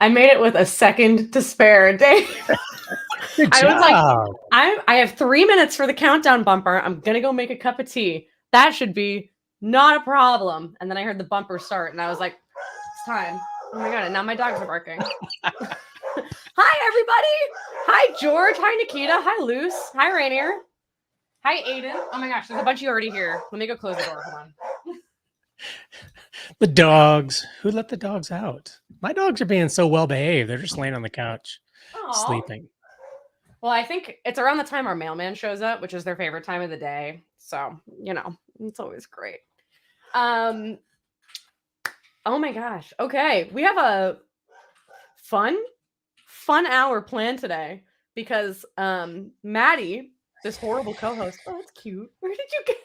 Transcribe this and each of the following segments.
I made it with a second to spare, Dave. Good I job. was like, I have 3 minutes for the countdown bumper. I'm gonna go make a cup of tea. That should be not a problem. And then I heard the bumper start, and I was like, it's time. Oh my god! And now my dogs are barking. Hi, everybody. Hi, George. Hi, Nikita. Hi, Luce. Hi, Rainier. Hi, Aiden. Oh my gosh, there's a bunch of you already here. Let me go close the door. Hold on. The dogs. Who let the dogs out? My dogs are being so well behaved. They're just laying on the couch, sleeping. Well, I think it's around the time our mailman shows up, which is their favorite time of the day. So, you know, it's always great. Oh my gosh. Okay. We have a fun hour planned today because Maddy, this horrible co-host. Oh, that's cute. Where did you get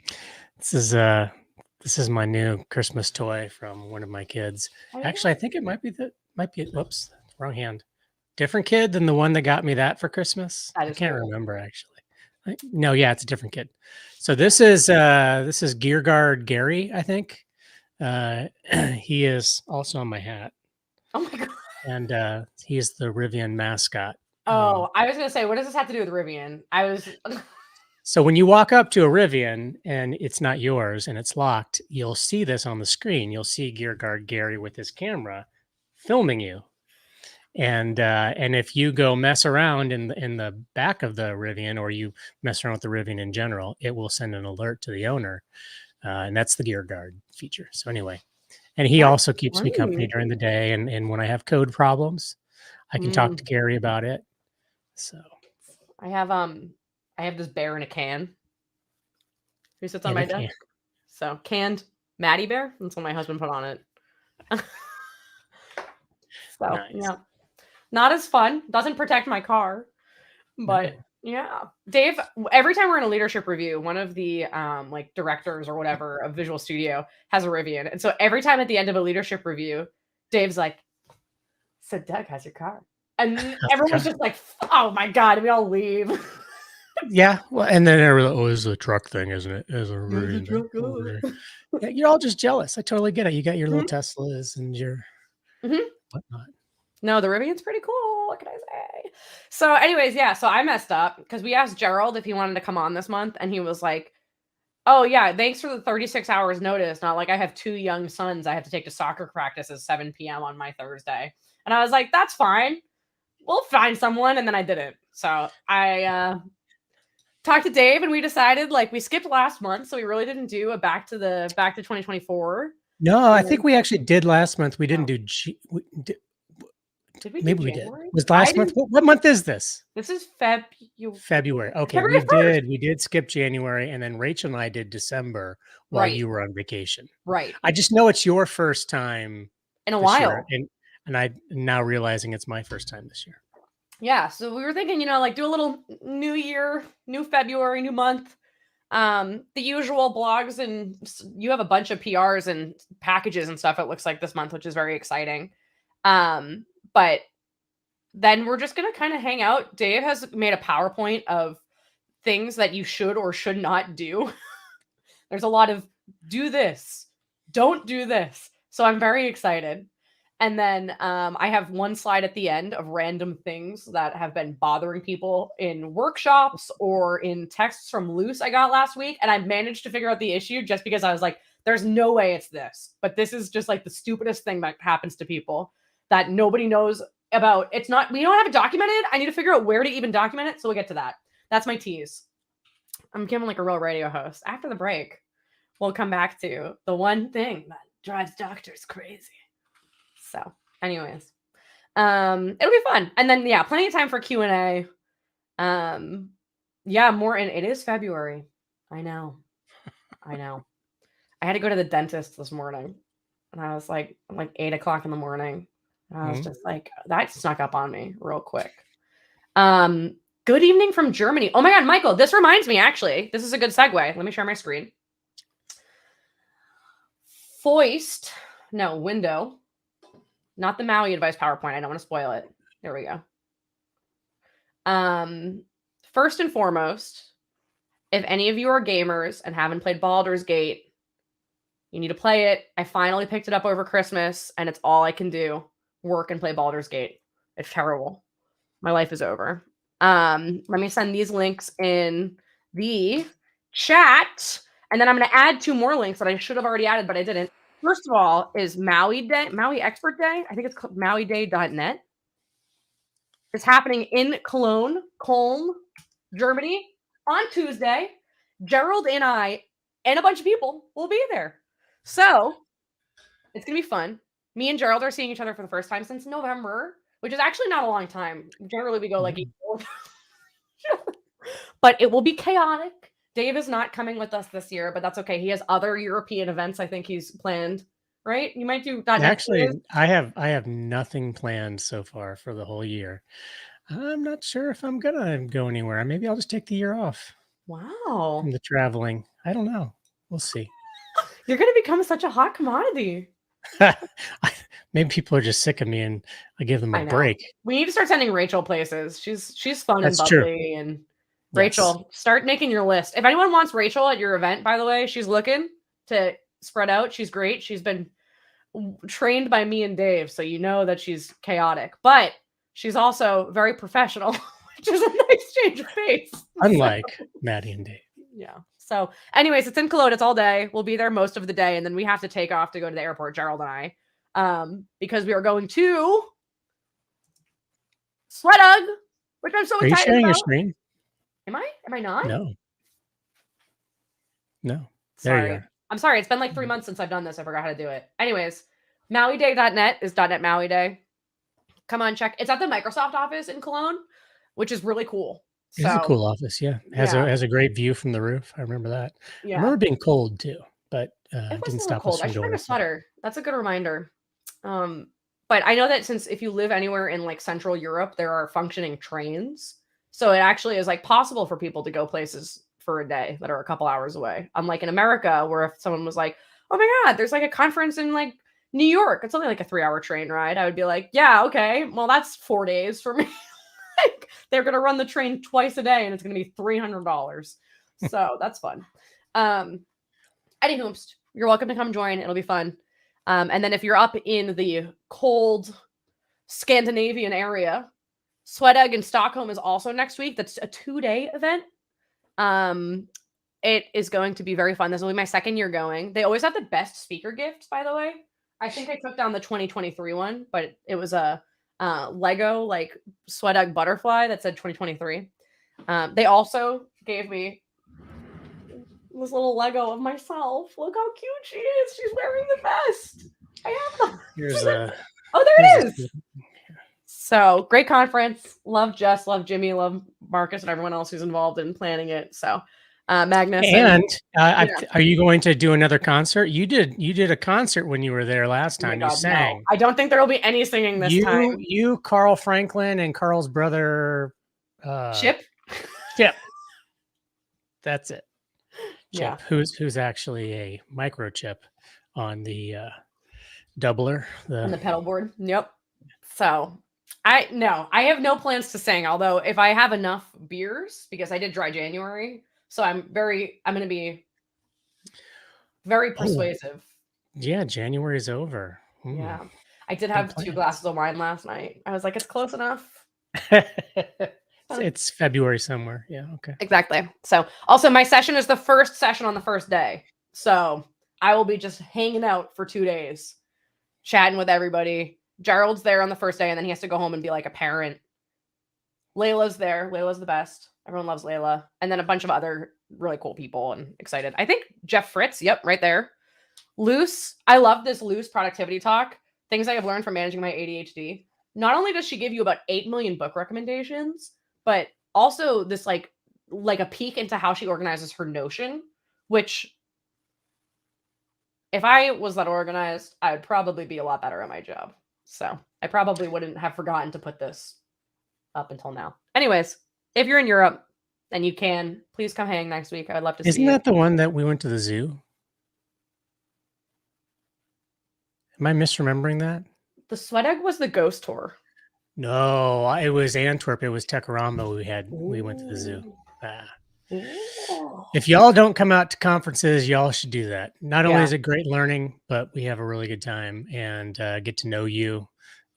it? This is my new Christmas toy from one of my kids. Actually, I think it might be whoops, wrong hand. Different kid than the one that got me that for Christmas. I can't remember actually. No, yeah, it's a different kid. So this is Gear Guard Gary, I think. He is also on my hat. Oh my god. And he is the Rivian mascot. Oh, I was gonna say, what does this have to do with Rivian? So when you walk up to a Rivian and it's not yours and it's locked, you'll see this on the screen. You'll see Gear Guard Gary with his camera filming you. And if you go mess around in the back of the Rivian, or you mess around with the Rivian in general, it will send an alert to the owner. And that's the Gear Guard feature. So anyway, and he also keeps me company during the day. And when I have code problems, I can talk to Gary about it. So I have this bear in a can who sits on my desk. So canned Maddy bear. That's what my husband put on it. So nice. Yeah, not as fun. Doesn't protect my car, but yeah. Dave, every time we're in a leadership review, one of the like directors or whatever of Visual Studio has a Rivian, and so every time at the end of a leadership review, Dave's like, "So Doug, how's your car?" And everyone's just like, "Oh my god!" And we all leave. Yeah, well, and then everyone, oh, it's a truck thing, isn't it? It's a Rivian. Yeah, you're all just jealous. I totally get it. You got your little Teslas and your whatnot. No, the Rivian's pretty cool. What can I say? So anyways, yeah, so I messed up because we asked Gerald if he wanted to come on this month, and he was like, oh yeah, thanks for the 36 hours notice. Not like I have 2 young sons I have to take to soccer practice at 7 p.m. on my Thursday. And I was like, that's fine. We'll find someone. And then I didn't. So I talked to Dave, and we decided, like, we skipped last month, so we really didn't do a back to 2024. No, I think we actually did last month. We didn't do did we? Maybe we did. Was last month? What month is this? This is February. Okay, we did skip January, and then Rachel and I did December while you were on vacation. Right. I just know it's your first time in a while, and I'm now realizing it's my first time this year. Yeah, so we were thinking, you know, like do a little new year, new February, new month. The usual blogs, and you have a bunch of PRs and packages and stuff, it looks like, this month, which is very exciting. But then we're just going to kind of hang out. Dave has made a PowerPoint of things that you should or should not do. There's a lot of do this, don't do this. So I'm very excited. And then I have one slide at the end of random things that have been bothering people in workshops or in texts from Luce I got last week. And I managed to figure out the issue just because I was like, there's no way it's this. But this is just like the stupidest thing that happens to people that nobody knows about. It's not, we don't have it documented. I need to figure out where to even document it. So we'll get to that. That's my tease. I'm becoming like a real radio host. After the break, we'll come back to the one thing that drives doctors crazy. So anyways, it'll be fun. And then, yeah, plenty of time for Q&A. Yeah, more. And it is February. I know. I had to go to the dentist this morning, and I was like 8 o'clock in the morning. And I was just like, that snuck up on me real quick. Good evening from Germany. Oh my God, Michael, this reminds me, actually, this is a good segue. Let me share my screen. Window, not the Maui advice PowerPoint. I don't want to spoil it. There we go. First and foremost, if any of you are gamers and haven't played Baldur's Gate, You need to play it. I finally picked it up over Christmas, and it's all I can do. Work and play Baldur's Gate. It's terrible. My life is over. Let me send these links in the chat, and then I'm going to add 2 more links that I should have already added, but I didn't. First of all is Maui Day, Maui Expert Day. I think it's called MauiDay.net. It's happening in Cologne, Germany on Tuesday. Gerald and I and a bunch of people will be there. So it's going to be fun. Me and Gerald are seeing each other for the first time since November, which is actually not a long time. Generally, we go like but it will be chaotic. Dave is not coming with us this year, but that's okay. He has other European events I think he's planned, right? You might do that. Actually, I have nothing planned so far for the whole year. I'm not sure if I'm gonna go anywhere. Maybe I'll just take the year off. Wow. From the traveling. I don't know. We'll see. You're gonna become such a hot commodity. Maybe people are just sick of me and I give them a break. We need to start sending Rachel places. She's fun That's and bubbly. And Rachel, start making your list. If anyone wants Rachel at your event, by the way, she's looking to spread out. She's great. She's been trained by me and Dave, so you know that she's chaotic, but she's also very professional, which is a nice change of pace. Unlike Maddy and David. Yeah. So anyways, it's in Cologne. It's all day. We'll be there most of the day, and then we have to take off to go to the airport, Gerald and I, because we are going to Sweatug, which I'm so excited about. Are you sharing your screen? Am I not? No. Sorry. There you are. I'm sorry. It's been like 3 months since I've done this. I forgot how to do it. Anyways, MauiDay.net is .net Maui Day. Come on, check. It's at the Microsoft office in Cologne, which is really cool. It's a cool office, yeah. Has a great view from the roof. I remember that. Yeah. I remember being cold too, but it didn't stop us from I should bring a sweater. That's a good reminder. But I know that since if you live anywhere in like Central Europe, there are functioning trains. So it actually is like possible for people to go places for a day that are a couple hours away. Unlike in America, where if someone was like, oh my God, there's like a conference in like New York, it's only like a 3-hour train ride. I would be like, yeah, okay. Well, that's 4 days for me. Like, they're going to run the train twice a day and it's going to be $300. So that's fun. Anywho, you're welcome to come join. It'll be fun. And then if you're up in the cold Scandinavian area, Sweatug in Stockholm is also next week. That's a 2-day event. It is going to be very fun. This will be my 2nd year going. They always have the best speaker gifts, by the way. I think I took down the 2023 one, but it was a Lego like Sweatug butterfly that said 2023. They also gave me this little Lego of myself. Look how cute she is. She's wearing the vest. I have them. Oh, there it is. So great conference. Love Jess, love Jimmy, love Marcus, and everyone else who's involved in planning it. So Magnus. And are you going to do another concert? You did a concert when you were there last time. You sang. No. I don't think there will be any singing this time. You, Carl Franklin, and Carl's brother Chip. That's it. Chip, who's actually a microchip on the doubler, on the pedal board. Yep. So I have no plans to sing. Although if I have enough beers, because I did dry January. So I'm going to be very persuasive. Yeah, January's over. Yeah. I did have 2 glasses of wine last night. I was like, it's close enough. It's February somewhere. Yeah, okay. Exactly. So also my session is the first session on the first day. So I will be just hanging out for 2 days, chatting with everybody. Gerald's there on the first day, and then he has to go home and be like a parent. Layla's there. Layla's the best. Everyone loves Layla. And then a bunch of other really cool people and excited. I think Jeff Fritz. Yep, right there. Luce. I love this Luce productivity talk. Things I have learned from managing my ADHD. Not only does she give you about 8 million book recommendations, but also this like a peek into how she organizes her Notion, which if I was that organized, I would probably be a lot better at my job. So I probably wouldn't have forgotten to put this up until now. Anyways, if you're in Europe and you can, please come hang next week. I would love to see you. Isn't that the one that we went to the zoo? Am I misremembering that? The Sweatug was the ghost tour. No, it was Antwerp. It was Tekorama. We went to the zoo. Ooh. If y'all don't come out to conferences, y'all should do that. Not only Yeah. is it great learning, but we have a really good time and get to know you.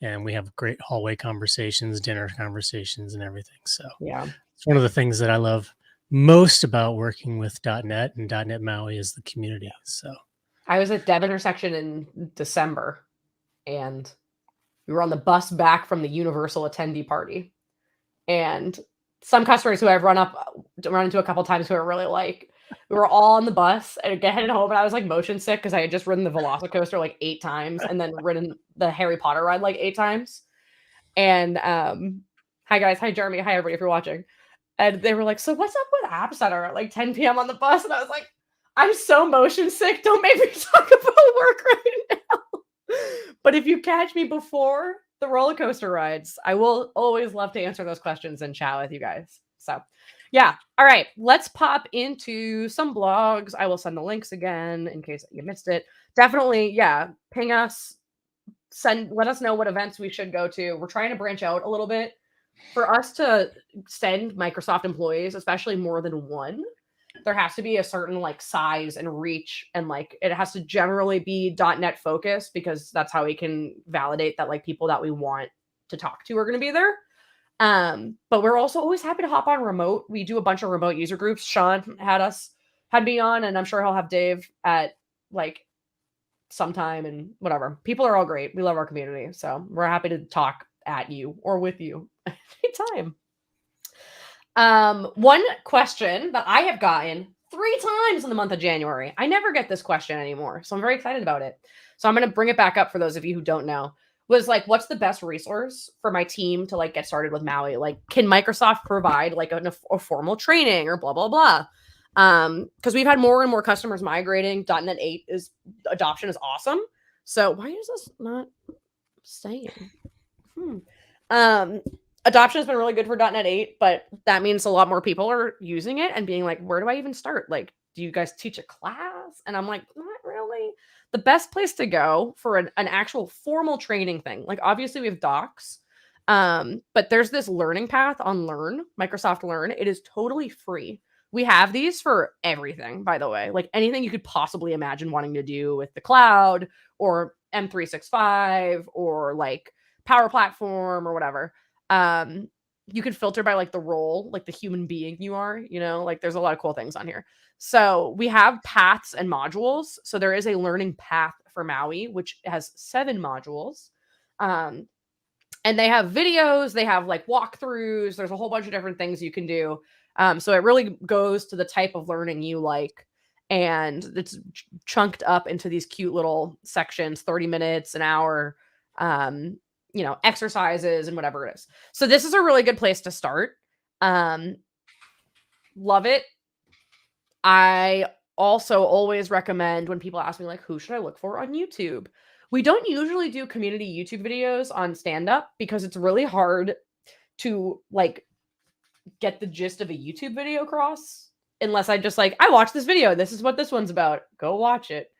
And we have great hallway conversations, dinner conversations, and everything. So Yeah. it's one of the things that I love most about working with .NET and .NET MAUI is the community. So I was at Dev Intersection in December, and we were on the bus back from the Universal attendee party. And some customers who I've run into a couple times who are really like, we were all on the bus and headed home, and I was like motion sick because I had just ridden the Velocicoaster like 8 times and then ridden the Harry Potter ride like 8 times. And hi guys, hi Jeremy, hi everybody if you're watching. And they were like, so what's up with App Center at like 10 p.m. on the bus? And I was like, I'm so motion sick. Don't make me talk about work right now. But if you catch me before the roller coaster rides, I will always love to answer those questions and chat with you guys. So yeah. All right. Let's pop into some blogs. I will send the links again in case you missed it. Definitely. Yeah. Ping us. Let us know what events we should go to. We're trying to branch out a little bit. For us to send Microsoft employees, especially more than one, there has to be a certain like size and reach, and like it has to generally be .NET focused because that's how we can validate that like people that we want to talk to are going to be there. But we're also always happy to hop on remote. We do a bunch of remote user groups. Sean had me on, and I'm sure he'll have Dave at like sometime and whatever. People are all great. We love our community, so we're happy to talk at you or with you anytime. One question that I have gotten 3 times in the month of January. I never get this question anymore, so I'm very excited about it. So I'm going to bring it back up for those of you who don't know. Was like, what's the best resource for my team to like get started with Maui? Like, can Microsoft provide like a formal training or blah blah blah? Because we've had more and more customers migrating. .NET 8 adoption is awesome. So why is this not staying? Adoption has been really good for .NET 8, but that means a lot more people are using it and being like, where do I even start? Like, do you guys teach a class? And I'm like, not really. The best place to go for an actual formal training thing, like obviously we have docs, but there's this learning path on Microsoft Learn. It is totally free. We have these for everything, by the way, like anything you could possibly imagine wanting to do with the cloud or M365 or like Power Platform or whatever. You can filter by like the role, like the human being you are, like there's a lot of cool things on here. So we have paths and modules. So there is a learning path for Maui, which has 7 modules. And they have videos, they have like walkthroughs. There's a whole bunch of different things you can do. So it really goes to the type of learning you like. And it's chunked up into these cute little sections, 30 minutes, an hour, exercises and whatever it is. So this is a really good place to start. Love it. I also always recommend when people ask me like, who should I look for on YouTube? We don't usually do community YouTube videos on Standup because it's really hard to like get the gist of a YouTube video across unless I just like, I watched this video. This is what this one's about. Go watch it.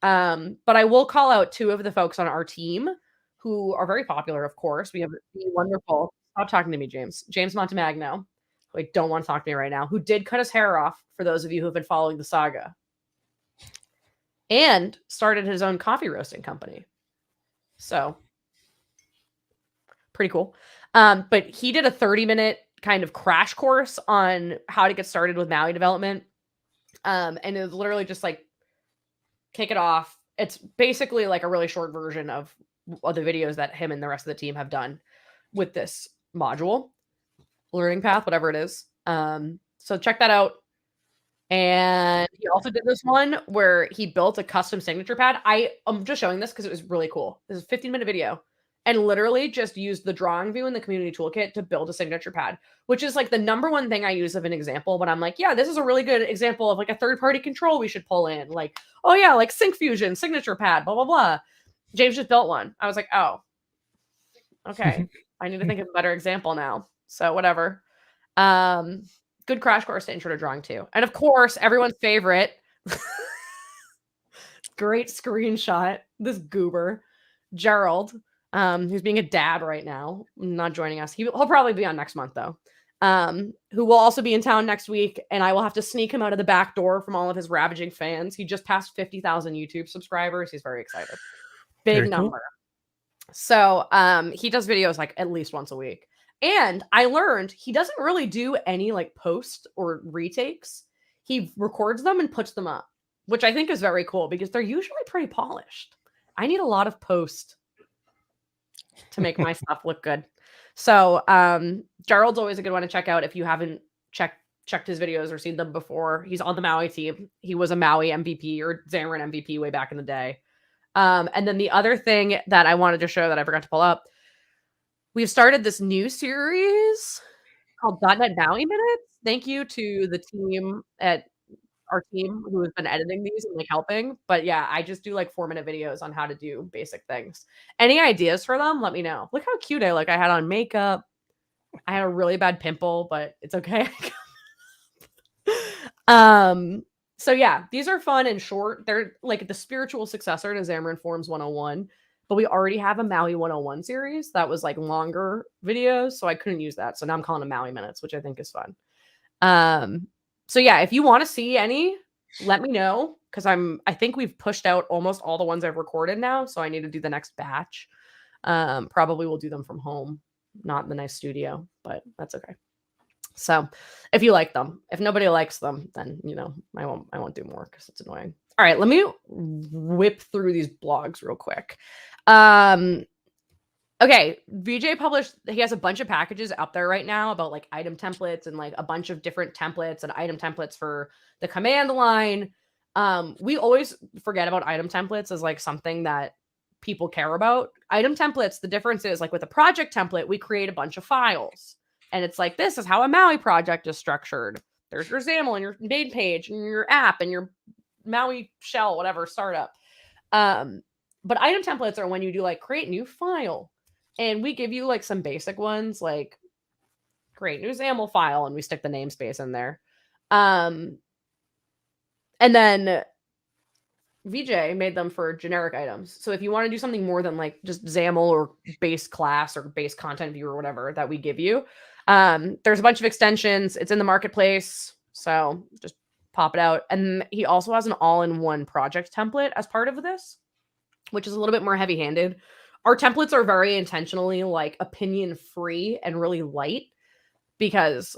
But I will call out 2 of the folks on our team who are very popular, of course. We have the wonderful, stop talking to me, James Montemagno, who I don't want to talk to me right now, who did cut his hair off for those of you who have been following the saga, and started his own coffee roasting company. So pretty cool. But he did a 30-minute kind of crash course on how to get started with Maui development. And it was literally just like, kick it off. It's basically like a really short version of the videos that him and the rest of the team have done with this module, learning path, whatever it is. So check that out. And he also did this one where he built a custom signature pad. I'm just showing this because it was really cool. This is a 15-minute video and literally just used the drawing view in the community toolkit to build a signature pad, which is like the number one thing I use of an example when I'm like, yeah, this is a really good example of like a third-party control we should pull in. Like, oh yeah, like Sync Fusion, signature pad, blah, blah, blah. James just built one. I was like, oh, okay. I need to think of a better example now. So whatever. Good crash course to intro to drawing too. And of course, everyone's favorite, great screenshot, this goober, Gerald, who's being a dad right now, not joining us. He'll probably be on next month though. who will also be in town next week, and I will have to sneak him out of the back door from all of his ravaging fans. He just passed 50,000 YouTube subscribers. He's very excited. Big Very number. cool. So he does videos like at least once a week. And I learned he doesn't really do any like post or retakes. He records them and puts them up, which I think is very cool because they're usually pretty polished. I need a lot of post to make my stuff look good. So Gerald's always a good one to check out if you haven't checked his videos or seen them before. He's on the Maui team. He was a Maui MVP or Xamarin MVP way back in the day. And then the other thing that I wanted to show that I forgot to pull up, we've started this new series called .NET MAUI Minutes. Thank you to the team at our team who has been editing these and like helping. But yeah, I just do like 4-minute videos on how to do basic things. Any ideas for them? Let me know. Look how cute I look. I had on makeup. I had a really bad pimple, but it's okay. So yeah, these are fun and short. They're like the spiritual successor to Xamarin Forms 101, but we already have a Maui 101 series that was like longer videos, so I couldn't use that. So now I'm calling them Maui Minutes, which I think is fun. So yeah, if you want to see any, let me know because I think we've pushed out almost all the ones I've recorded now, so I need to do the next batch. Probably we'll do them from home, not in the nice studio, but that's okay. So if you like them, if nobody likes them, then, you know, I won't do more because it's annoying. All right, let me whip through these blogs real quick. Okay, VJ published, he has a bunch of packages up there right now about like item templates and like a bunch of different templates and item templates for the command line. We always forget about item templates as like something that people care about. Item templates, the difference is like with a project template, we create a bunch of files. And it's like, this is how a Maui project is structured. There's your XAML and your MainPage and your app and your Maui shell, whatever, startup. But item templates are when you do like create new file. And we give you like some basic ones like create new XAML file and we stick the namespace in there. And then VJ made them for generic items. So if you want to do something more than like just XAML or base class or base content view or whatever that we give you, there's a bunch of extensions. It's in the marketplace. So just pop it out. And he also has an all-in-one project template as part of this, which is a little bit more heavy-handed. Our templates are very intentionally like opinion-free and really light because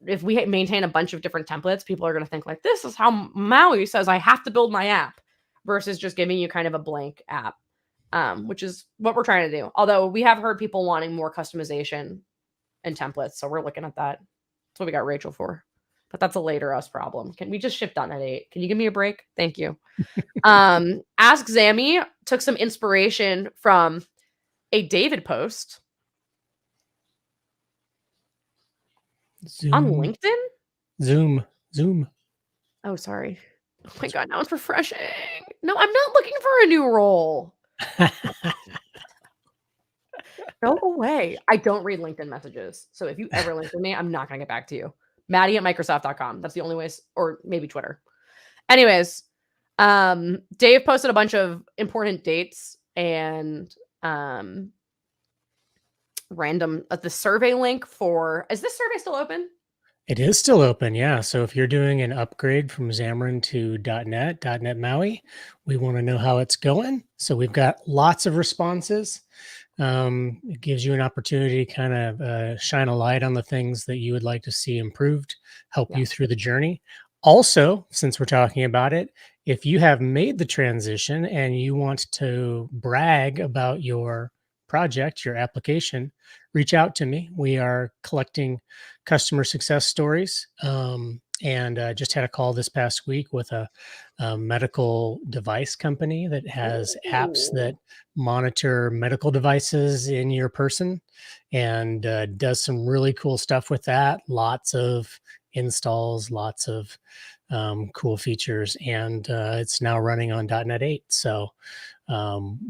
if we maintain a bunch of different templates, people are going to think like, this is how Maui says I have to build my app versus just giving you kind of a blank app, which is what we're trying to do. Although we have heard people wanting more customization and templates. So we're looking at that. That's what we got Rachel for. But that's a later us problem. Can we just ship .NET 8? Can you give me a break? Thank you. Ask Zammy took some inspiration from a David post on LinkedIn. Zoom. Oh, sorry. Oh my God, now it's refreshing. No, I'm not looking for a new role. Go away. I don't read LinkedIn messages. So if you ever link with me, I'm not going to get back to you. Maddy at Microsoft.com. That's the only way, or maybe Twitter. Anyways, Dave posted a bunch of important dates and random the survey link for, is this survey still open? It is still open, yeah. So if you're doing an upgrade from Xamarin to .NET MAUI, we want to know how it's going. So we've got lots of responses. It gives you an opportunity to kind of shine a light on the things that you would like to see improved, help you through the journey. Also, since we're talking about it, if you have made the transition and you want to brag about your project, your application, reach out to me. We are collecting customer success stories. And just had a call this past week with a medical device company that has apps that monitor medical devices in your person and does some really cool stuff with that. Lots of installs, lots of cool features, and it's now running on .NET 8. So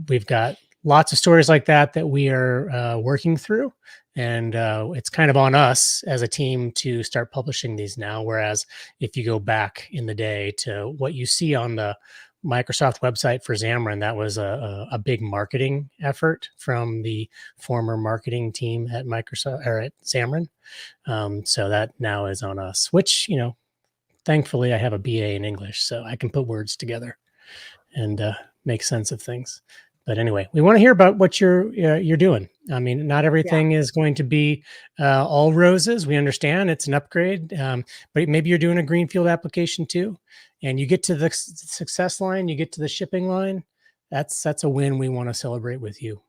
we've got lots of stories like that that we are working through. And it's kind of on us as a team to start publishing these now. Whereas if you go back in the day to what you see on the Microsoft website for Xamarin. That was a big marketing effort from the former marketing team at Microsoft or at Xamarin. So that now is on us, which, thankfully I have a BA in English, so I can put words together and make sense of things. But anyway, we want to hear about what you're doing. I mean, not everything is going to be all roses. We understand it's an upgrade, but maybe you're doing a greenfield application too, and you get to the success line, you get to the shipping line. That's a win we want to celebrate with you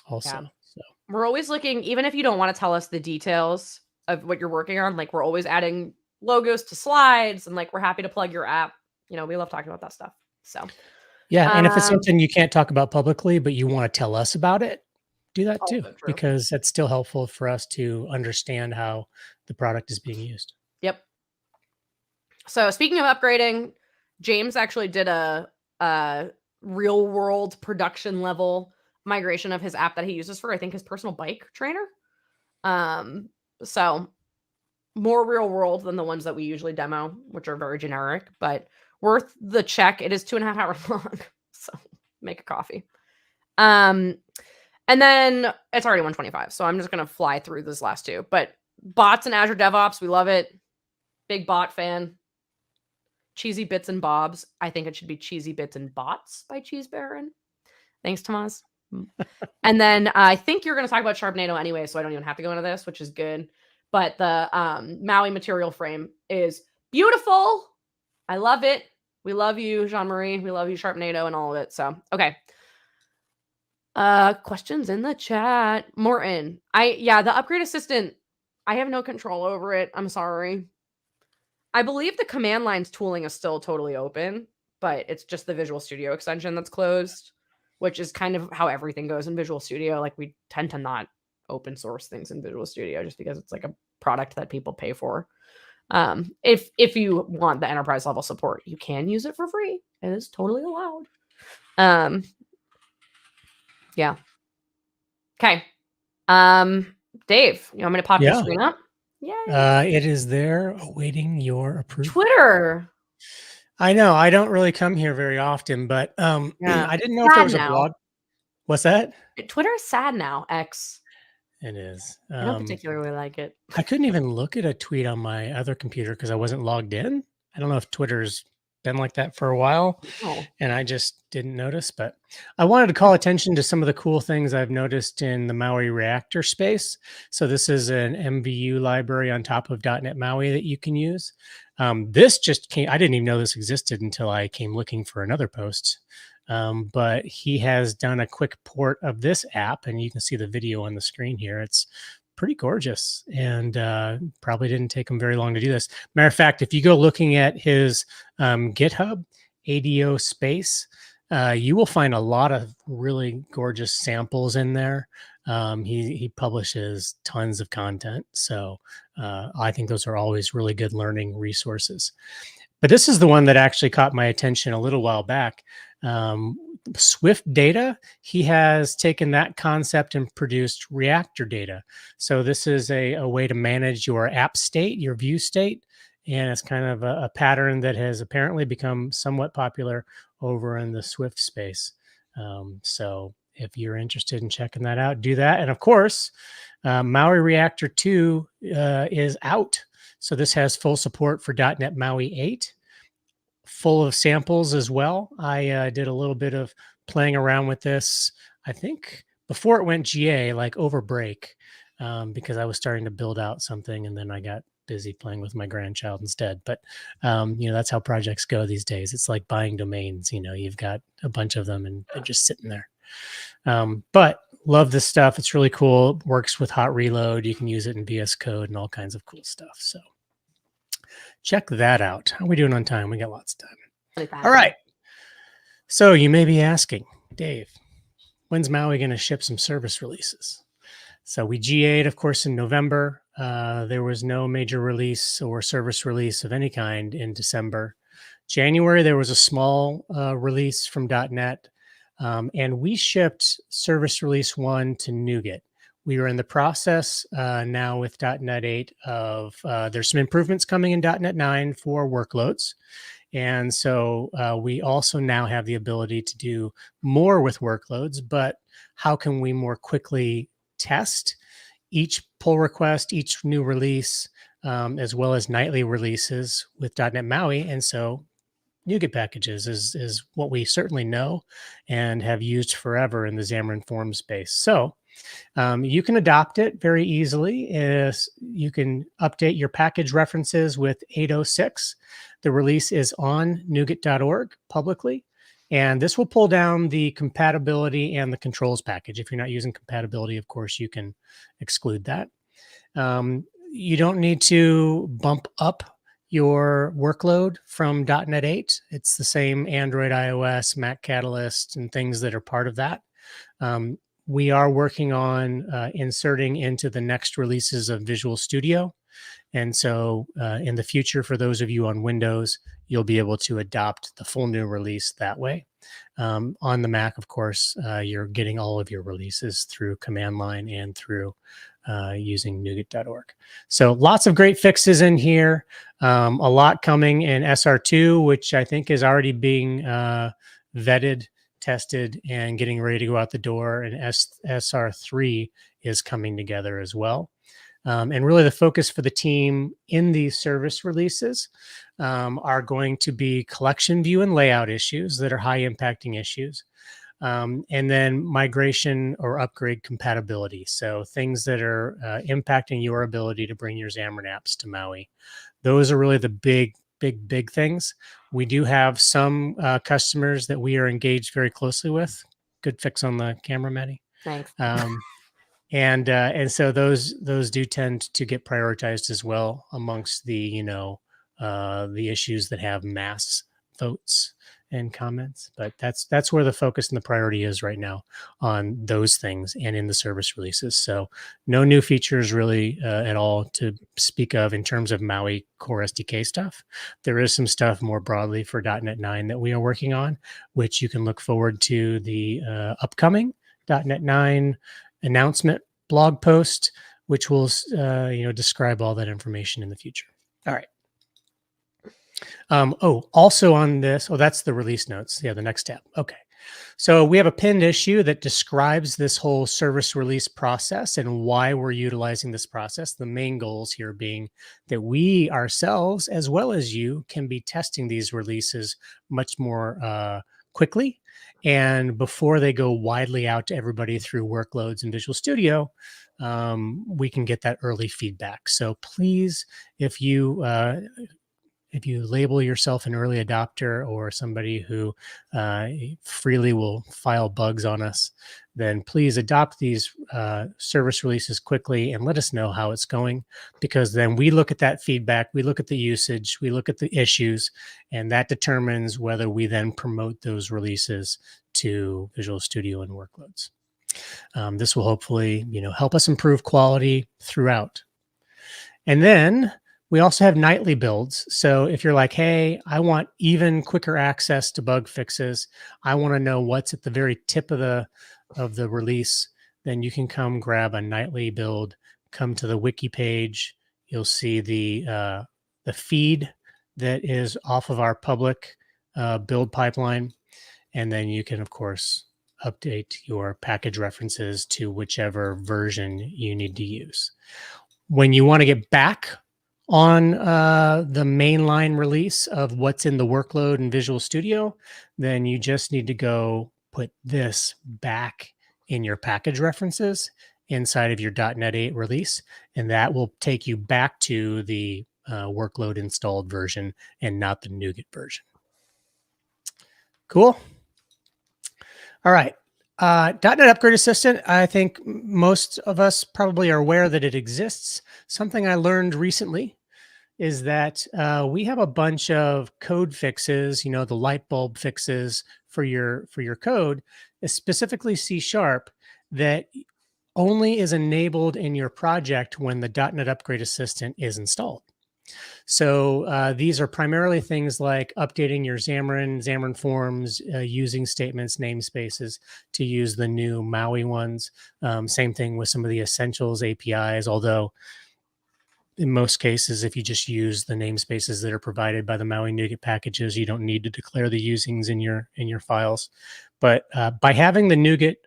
also. Yeah. So We're always looking, even if you don't want to tell us the details of what you're working on, like we're always adding logos to slides, and like we're happy to plug your app. We love talking about that stuff. So yeah, and if it's something you can't talk about publicly, but you want to tell us about it, do that too, because that's still helpful for us to understand how the product is being used. Yep. So speaking of upgrading, James actually did a real world production level migration of his app that he uses for, I think, his personal bike trainer. So more real world than the ones that we usually demo, which are very generic, but worth the check. It is 2.5 hours long. So make a coffee. And then it's already 1:25. So I'm just going to fly through this last two, but bots and Azure DevOps. We love it. Big bot fan. Cheesy Bits and Bobs. I think it should be Cheesy Bits and Bots by Cheese Baron. Thanks, Tomas. And then I think you're going to talk about Sharpnado anyway, so I don't even have to go into this, which is good. But the Maui material frame is beautiful. I love it. We love you, Jean-Marie. We love you, Sharpnado, and all of it. So, okay. Questions in the chat. Morton. The upgrade assistant, I have no control over it. I'm sorry. I believe the command line's tooling is still totally open, but it's just the Visual Studio extension that's closed, which is kind of how everything goes in Visual Studio. Like, we tend to not open source things in Visual Studio just because it's like a product that people pay for. If you want the enterprise level support, you can use it for free. It is totally allowed. Yeah. Okay. Dave, you want me to pop your screen up? Yeah. It is there awaiting your approval. Twitter. I know. I don't really come here very often, but I didn't know if there was a blog. What's that? Twitter is sad now, X. It is. I don't particularly like it. I couldn't even look at a tweet on my other computer because I wasn't logged in. I don't know if Twitter's been like that for a while, and I just didn't notice. But I wanted to call attention to some of the cool things I've noticed in the Maui reactor space. So this is an MVU library on top of .NET MAUI that you can use. This just came. I didn't even know this existed until I came looking for another post. But he has done a quick port of this app, and you can see the video on the screen here. It's pretty gorgeous, and probably didn't take him very long to do this. Matter of fact, if you go looking at his GitHub, ADO space, you will find a lot of really gorgeous samples in there. He publishes tons of content, so I think those are always really good learning resources. But this is the one that actually caught my attention a little while back. Swift data, he has taken that concept and produced reactor data. So this is a way to manage your app state, your view state, and it's kind of a pattern that has apparently become somewhat popular over in the Swift space. So if you're interested in checking that out, do that. And of course, Maui Reactor 2 is out. So this has full support for .NET MAUI 8. Full of samples as well. I did a little bit of playing around with this, I think before it went GA, like over break, because I was starting to build out something and then I got busy playing with my grandchild instead. But, that's how projects go these days. It's like buying domains, you've got a bunch of them and they're just sitting there. But love this stuff. It's really cool. It works with hot reload. You can use it in VS Code and all kinds of cool stuff. So check that out. How are we doing on time? We got lots of time. All right. So you may be asking, Dave, when's Maui going to ship some service releases? So we GA'd, of course, in November. There was no major release or service release of any kind in December. January, there was a small release from .NET, and we shipped service release 1 to NuGet. We are in the process now with .NET 8 of, there's some improvements coming in .NET 9 for workloads. And so we also now have the ability to do more with workloads, but how can we more quickly test each pull request, each new release, as well as nightly releases with .NET MAUI? And so NuGet packages is what we certainly know and have used forever in the Xamarin Forms space. So you can adopt it very easily. You can update your package references with 806. The release is on NuGet.org publicly. And this will pull down the compatibility and the controls package. If you're not using compatibility, of course, you can exclude that. You don't need to bump up your workload from .NET 8. It's the same Android, iOS, Mac Catalyst, and things that are part of that. We are working on inserting into the next releases of Visual Studio. And so in the future, for those of you on Windows, you'll be able to adopt the full new release that way. On the Mac, of course, you're getting all of your releases through command line and through using NuGet.org. So lots of great fixes in here. A lot coming in SR2, which I think is already being vetted, tested, and getting ready to go out the door. And SR3 is coming together as well. And really the focus for the team in these service releases are going to be collection view and layout issues that are high impacting issues. And then migration or upgrade compatibility. So things that are impacting your ability to bring your Xamarin apps to Maui. Those are really the big things. We do have some customers that we are engaged very closely with. Good fix on the camera, Maddy. Thanks. And so those do tend to get prioritized as well amongst the the issues that have mass votes and comments. But that's where the focus and the priority is right now, on those things and in the service releases. So no new features really at all to speak of in terms of Maui core SDK stuff. There is some stuff more broadly for .NET 9 that we are working on, which you can look forward to the upcoming .NET 9 announcement blog post, which will describe all that information in the future. All right. Also on this, that's the release notes. Yeah, the next tab. Okay. So we have a pinned issue that describes this whole service release process and why we're utilizing this process. The main goals here being that we ourselves, as well as you, can be testing these releases much more quickly. And before they go widely out to everybody through workloads in Visual Studio, we can get that early feedback. So please, if you label yourself an early adopter or somebody who freely will file bugs on us, then please adopt these service releases quickly and let us know how it's going, because then we look at that feedback, we look at the usage, we look at the issues, and that determines whether we then promote those releases to Visual Studio and workloads. This will hopefully, help us improve quality throughout. And then we also have nightly builds. So if you're like, hey, I want even quicker access to bug fixes, I want to know what's at the very tip of the release, then you can come grab a nightly build, come to the wiki page. You'll see the feed that is off of our public build pipeline. And then you can, of course, update your package references to whichever version you need to use. When you want to get back on the mainline release of what's in the workload in Visual Studio, then you just need to go put this back in your package references inside of your .NET 8 release, and that will take you back to the workload installed version and not the NuGet version. Cool. All right. .NET Upgrade Assistant, I think most of us probably are aware that it exists. Something I learned recently is that we have a bunch of code fixes, the light bulb fixes for your code, specifically C#, that only is enabled in your project when the .NET Upgrade Assistant is installed. So these are primarily things like updating your Xamarin Forms, using statements, namespaces to use the new Maui ones. Same thing with some of the Essentials APIs, although in most cases, if you just use the namespaces that are provided by the Maui NuGet packages, you don't need to declare the usings in your files. But by having the NuGet,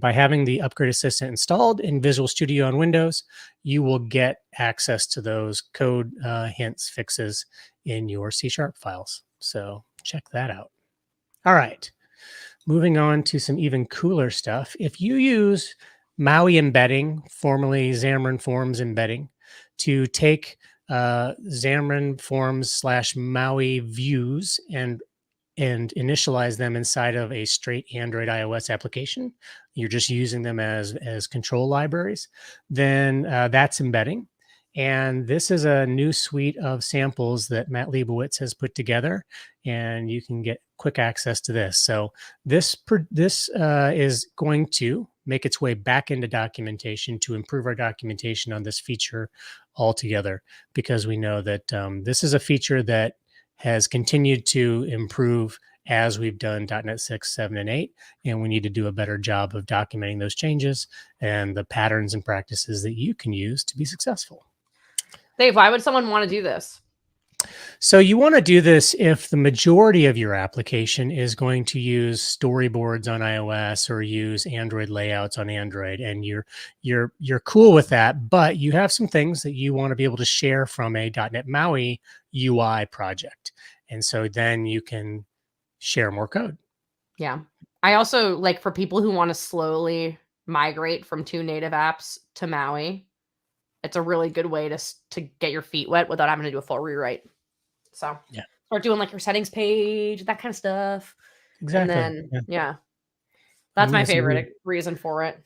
by having the Upgrade Assistant installed in Visual Studio on Windows, you will get access to those code hints, fixes in your C# files. So check that out. All right, moving on to some even cooler stuff. If you use Maui embedding, formerly Xamarin Forms embedding, to take Xamarin Forms / Maui views and initialize them inside of a straight Android iOS application, you're just using them as control libraries, then that's embedding. And this is a new suite of samples that Matt Leibowitz has put together, and you can get quick access to this. So this is going to make its way back into documentation to improve our documentation on this feature altogether, because we know that this is a feature that has continued to improve as we've done .NET 6, 7, and 8, and we need to do a better job of documenting those changes and the patterns and practices that you can use to be successful. Dave, why would someone want to do this? So you want to do this if the majority of your application is going to use storyboards on iOS or use Android layouts on Android, and you're cool with that, but you have some things that you want to be able to share from a .NET MAUI UI project. And so then you can share more code. Yeah. I also like, for people who want to slowly migrate from 2 native apps to Maui, it's a really good way to get your feet wet without having to do a full rewrite. So yeah, start doing like your settings page, that kind of stuff. Exactly. And then, yeah, that's my favorite reason for it.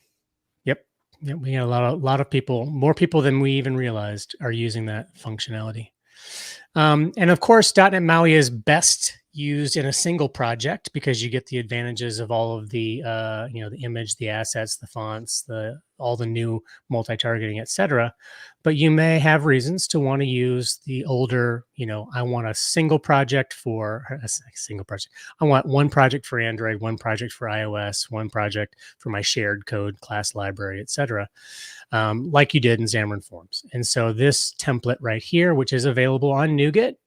Yep. Yeah, we had a lot of people, more people than we even realized, are using that functionality. And of course, .NET MAUI is best used in a single project because you get the advantages of all of the, the image, the assets, the fonts, all the new multi-targeting, etc. But you may have reasons to want to use the older, I want a single project I want one project for Android, one project for iOS, one project for my shared code, class library, etc. Like you did in Xamarin Forms. And so this template right here, which is available on NuGet,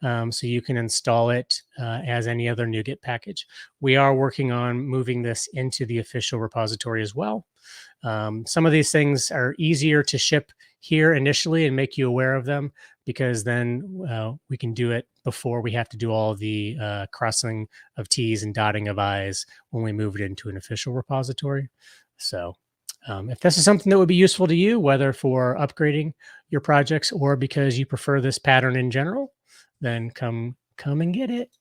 so you can install it as any other NuGet package. We are working on moving this into the official repository as well. Some of these things are easier to ship here initially and make you aware of them, because then we can do it before we have to do all the crossing of T's and dotting of I's when we move it into an official repository. So if this is something that would be useful to you, whether for upgrading your projects or because you prefer this pattern in general, then come and get it.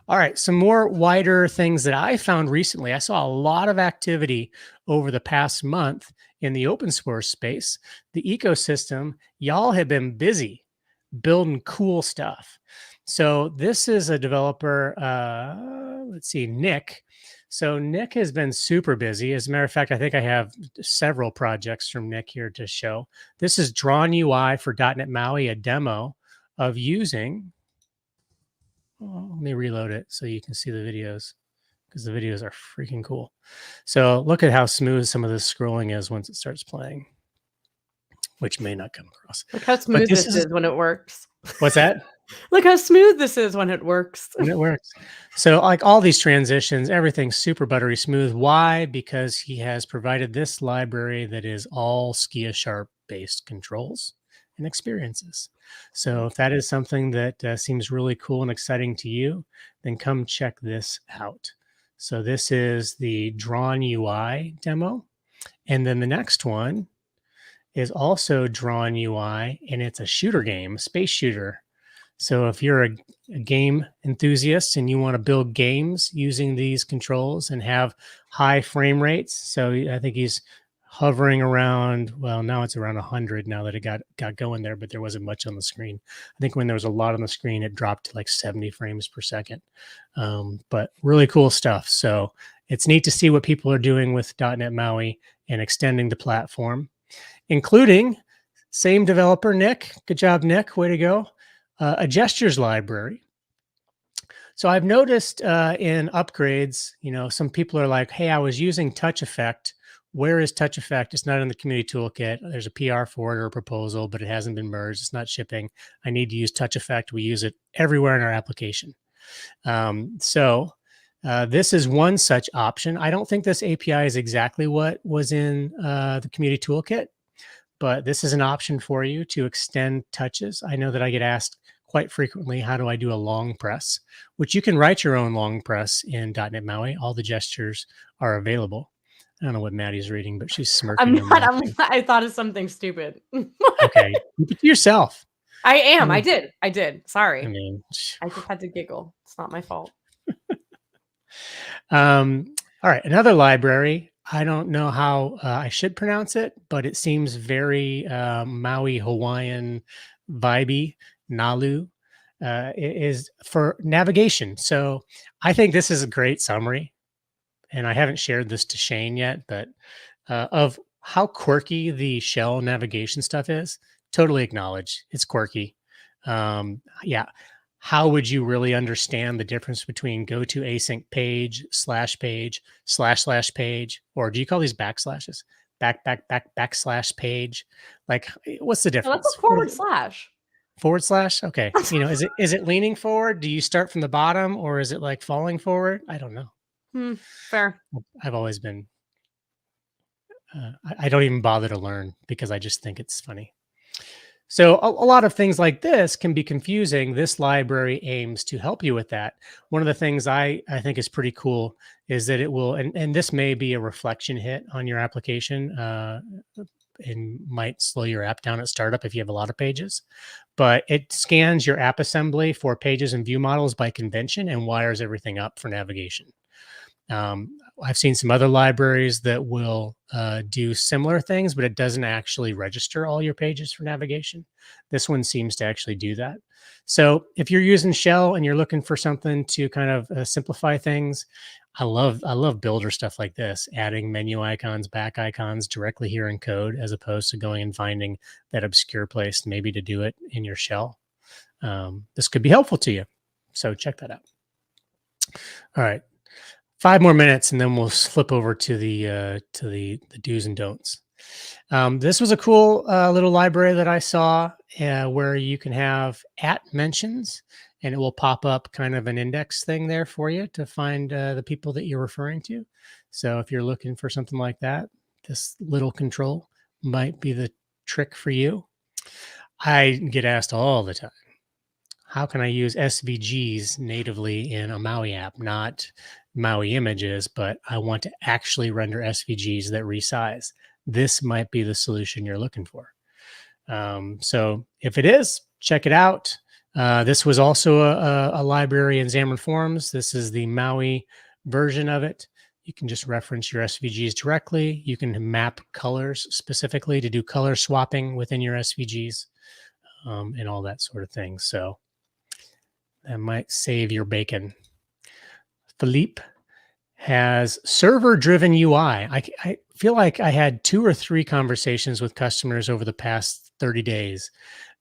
All right, some more wider things that I found recently. I saw a lot of activity over the past month in the open source space. The ecosystem, y'all have been busy building cool stuff. So this is a developer, let's see, Nick. So Nick has been super busy. As a matter of fact, I think I have several projects from Nick here to show. This is Drawn UI for .NET MAUI, a demo of using, let me reload it so you can see the videos, because the videos are freaking cool. So look at how smooth some of this scrolling is once it starts playing, which may not come across. Look how smooth this is when it works. What's that? Look how smooth this is when it works. When it works. So like all these transitions, everything's super buttery smooth. Why? Because he has provided this library that is all Skia based controls and experiences. So if that is something that seems really cool and exciting to you, then come check this out. So this is the Drawn UI demo. And then the next one is also Drawn UI, and it's a shooter game, space shooter. So if you're a game enthusiast and you want to build games using these controls and have high frame rates, so I think he's hovering around, well, now it's around 100 now that it got going there, but there wasn't much on the screen. I think when there was a lot on the screen, it dropped to like 70 frames per second. But really cool stuff. So it's neat to see what people are doing with .NET MAUI and extending the platform, including same developer, Nick. Good job, Nick. Way to go. A gestures library. So I've noticed in upgrades, some people are like, hey, I was using touch effect where is touch effect? It's not in the community toolkit. There's a PR for it or a proposal, but it hasn't been merged. It's not shipping. I need to use touch effect. We use it everywhere in our application. This is one such option. I don't think this API is exactly what was in the community toolkit, but this is an option for you to extend touches. I know that I get asked quite frequently, how do I do a long press? Which you can write your own long press in .NET MAUI. All the gestures are available. I don't know what Maddie's reading, but she's smirking. I thought of something stupid. Okay, keep it to yourself. I am. I did. Sorry. I mean, I just had to giggle. It's not my fault. All right, another library. I don't know how I should pronounce it, but it seems very Maui Hawaiian vibey. Nalu is for navigation. So I think this is a great summary, and I haven't shared this to Shane yet, but of how quirky the shell navigation stuff is. Totally acknowledge it's quirky. Yeah. How would you really understand the difference between go to async page, /page, // page, or do you call these backslashes? Backslash page? Like, what's the difference? Well, that's a // Okay. You know, is it leaning forward? Do you start from the bottom, or is it like falling forward? I don't know. Fair. I've always been, I don't even bother to learn because I just think it's funny. So a lot of things like this can be confusing. This library aims to help you with that. One of the things I think is pretty cool is that it will, and this may be a reflection hit on your application and might slow your app down at startup if you have a lot of pages, but it scans your app assembly for pages and view models by convention and wires everything up for navigation. I've seen some other libraries that will do similar things, but it doesn't actually register all your pages for navigation. This one seems to actually do that. So if you're using Shell and you're looking for something to kind of simplify things, I love builder stuff like this, adding menu icons, back icons directly here in code, as opposed to going and finding that obscure place maybe to do it in your Shell. This could be helpful to you. So check that out. All right. 5 more minutes, and then we'll flip over to the do's and don'ts. This was a cool little library that I saw where you can have @mentions, and it will pop up kind of an index thing there for you to find the people that you're referring to. So if you're looking for something like that, this little control might be the trick for you. I get asked all the time, how can I use SVGs natively in a Maui app? Not MauiImages, but I want to actually render SVGs that resize. This might be the solution you're looking for. So if it is, check it out. This was also a library in Xamarin Forms. This is the Maui version of it. You can just reference your SVGs directly. You can map colors specifically to do color swapping within your SVGs and all that sort of thing. So that might save your bacon. Philippe has server-driven UI. I feel like I had 2 or 3 conversations with customers over the past 30 days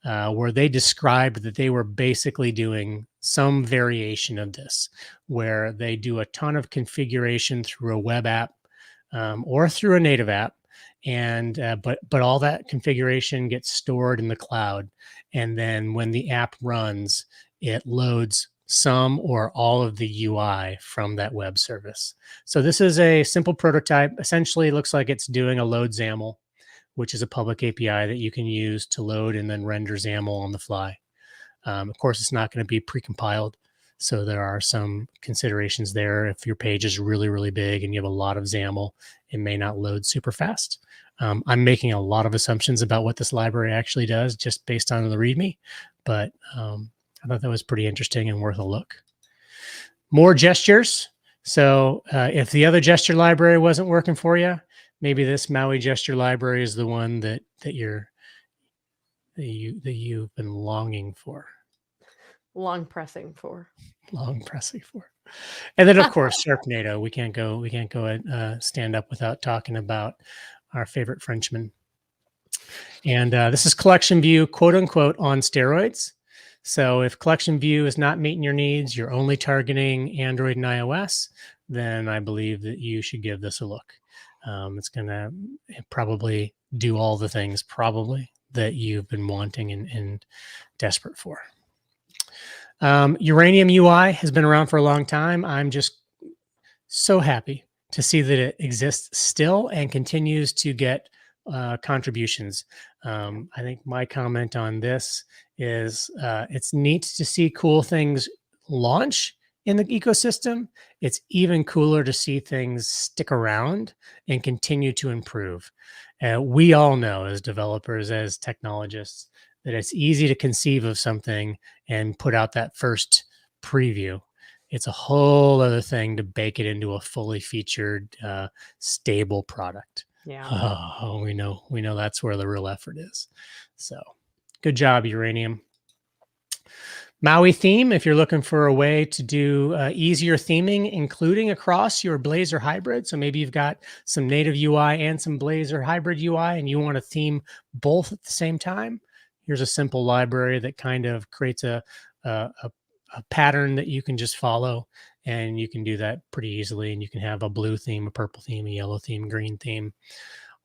where they described that they were basically doing some variation of this, where they do a ton of configuration through a web app or through a native app, and but all that configuration gets stored in the cloud, and then when the app runs, it loads some or all of the UI from that web service. So this is a simple prototype. Essentially, it looks like it's doing a load XAML, which is a public API that you can use to load and then render XAML on the fly. Of course, it's not going to be precompiled. So there are some considerations there. If your page is really, really big and you have a lot of XAML, it may not load super fast. I'm making a lot of assumptions about what this library actually does just based on the README, but I thought that was pretty interesting and worth a look. More gestures. So if the other gesture library wasn't working for you, maybe this Maui gesture library is the one that you've been longing for. Long pressing for. And then of course Sharknado. We can't go at stand up without talking about our favorite Frenchman. And this is collection view, quote unquote, on steroids. So if collection view is not meeting your needs, you're only targeting Android and iOS, then I believe that you should give this a look. It's going to probably do all the things probably that you've been wanting and desperate for. Uranium UI has been around for a long time. I'm just so happy to see that it exists still and continues to get contributions. I think my comment on this is it's neat to see cool things launch in the ecosystem. It's even cooler to see things stick around and continue to improve. We all know as developers, as technologists, that it's easy to conceive of something and put out that first preview. It's a whole other thing to bake it into a fully featured, stable product. Yeah. Oh, we know that's where the real effort is. So good job, Uranium. Maui theme, if you're looking for a way to do easier theming, including across your Blazor hybrid. So maybe you've got some native UI and some Blazor hybrid UI, and you want to theme both at the same time. Here's a simple library that kind of creates a pattern that you can just follow, and you can do that pretty easily. And you can have a blue theme, a purple theme, a yellow theme, green theme,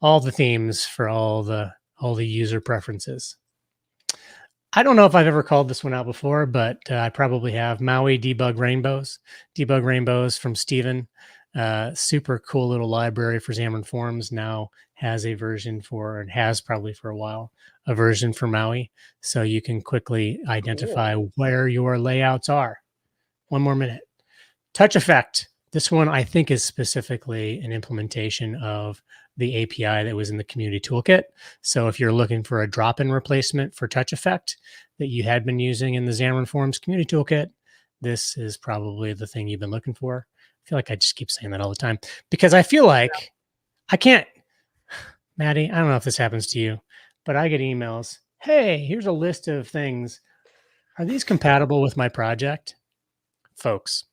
all the themes for all the user preferences. I don't know if I've ever called this one out before, but I probably have. Maui Debug Rainbows. Debug Rainbows from Steven. Super cool little library for Xamarin Forms. Now has a version for, and has probably for a while, a version for Maui. So you can quickly identify where your layouts are. One more minute. Touch Effect. This one I think is specifically an implementation of the API that was in the community toolkit. So if you're looking for a drop-in replacement for Touch Effect that you had been using in the Xamarin Forms community toolkit, this is probably the thing you've been looking for. I feel like I just keep saying that all the time because I feel like I can't, Maddy, I don't know if this happens to you, but I get emails. Hey, here's a list of things. Are these compatible with my project? Folks,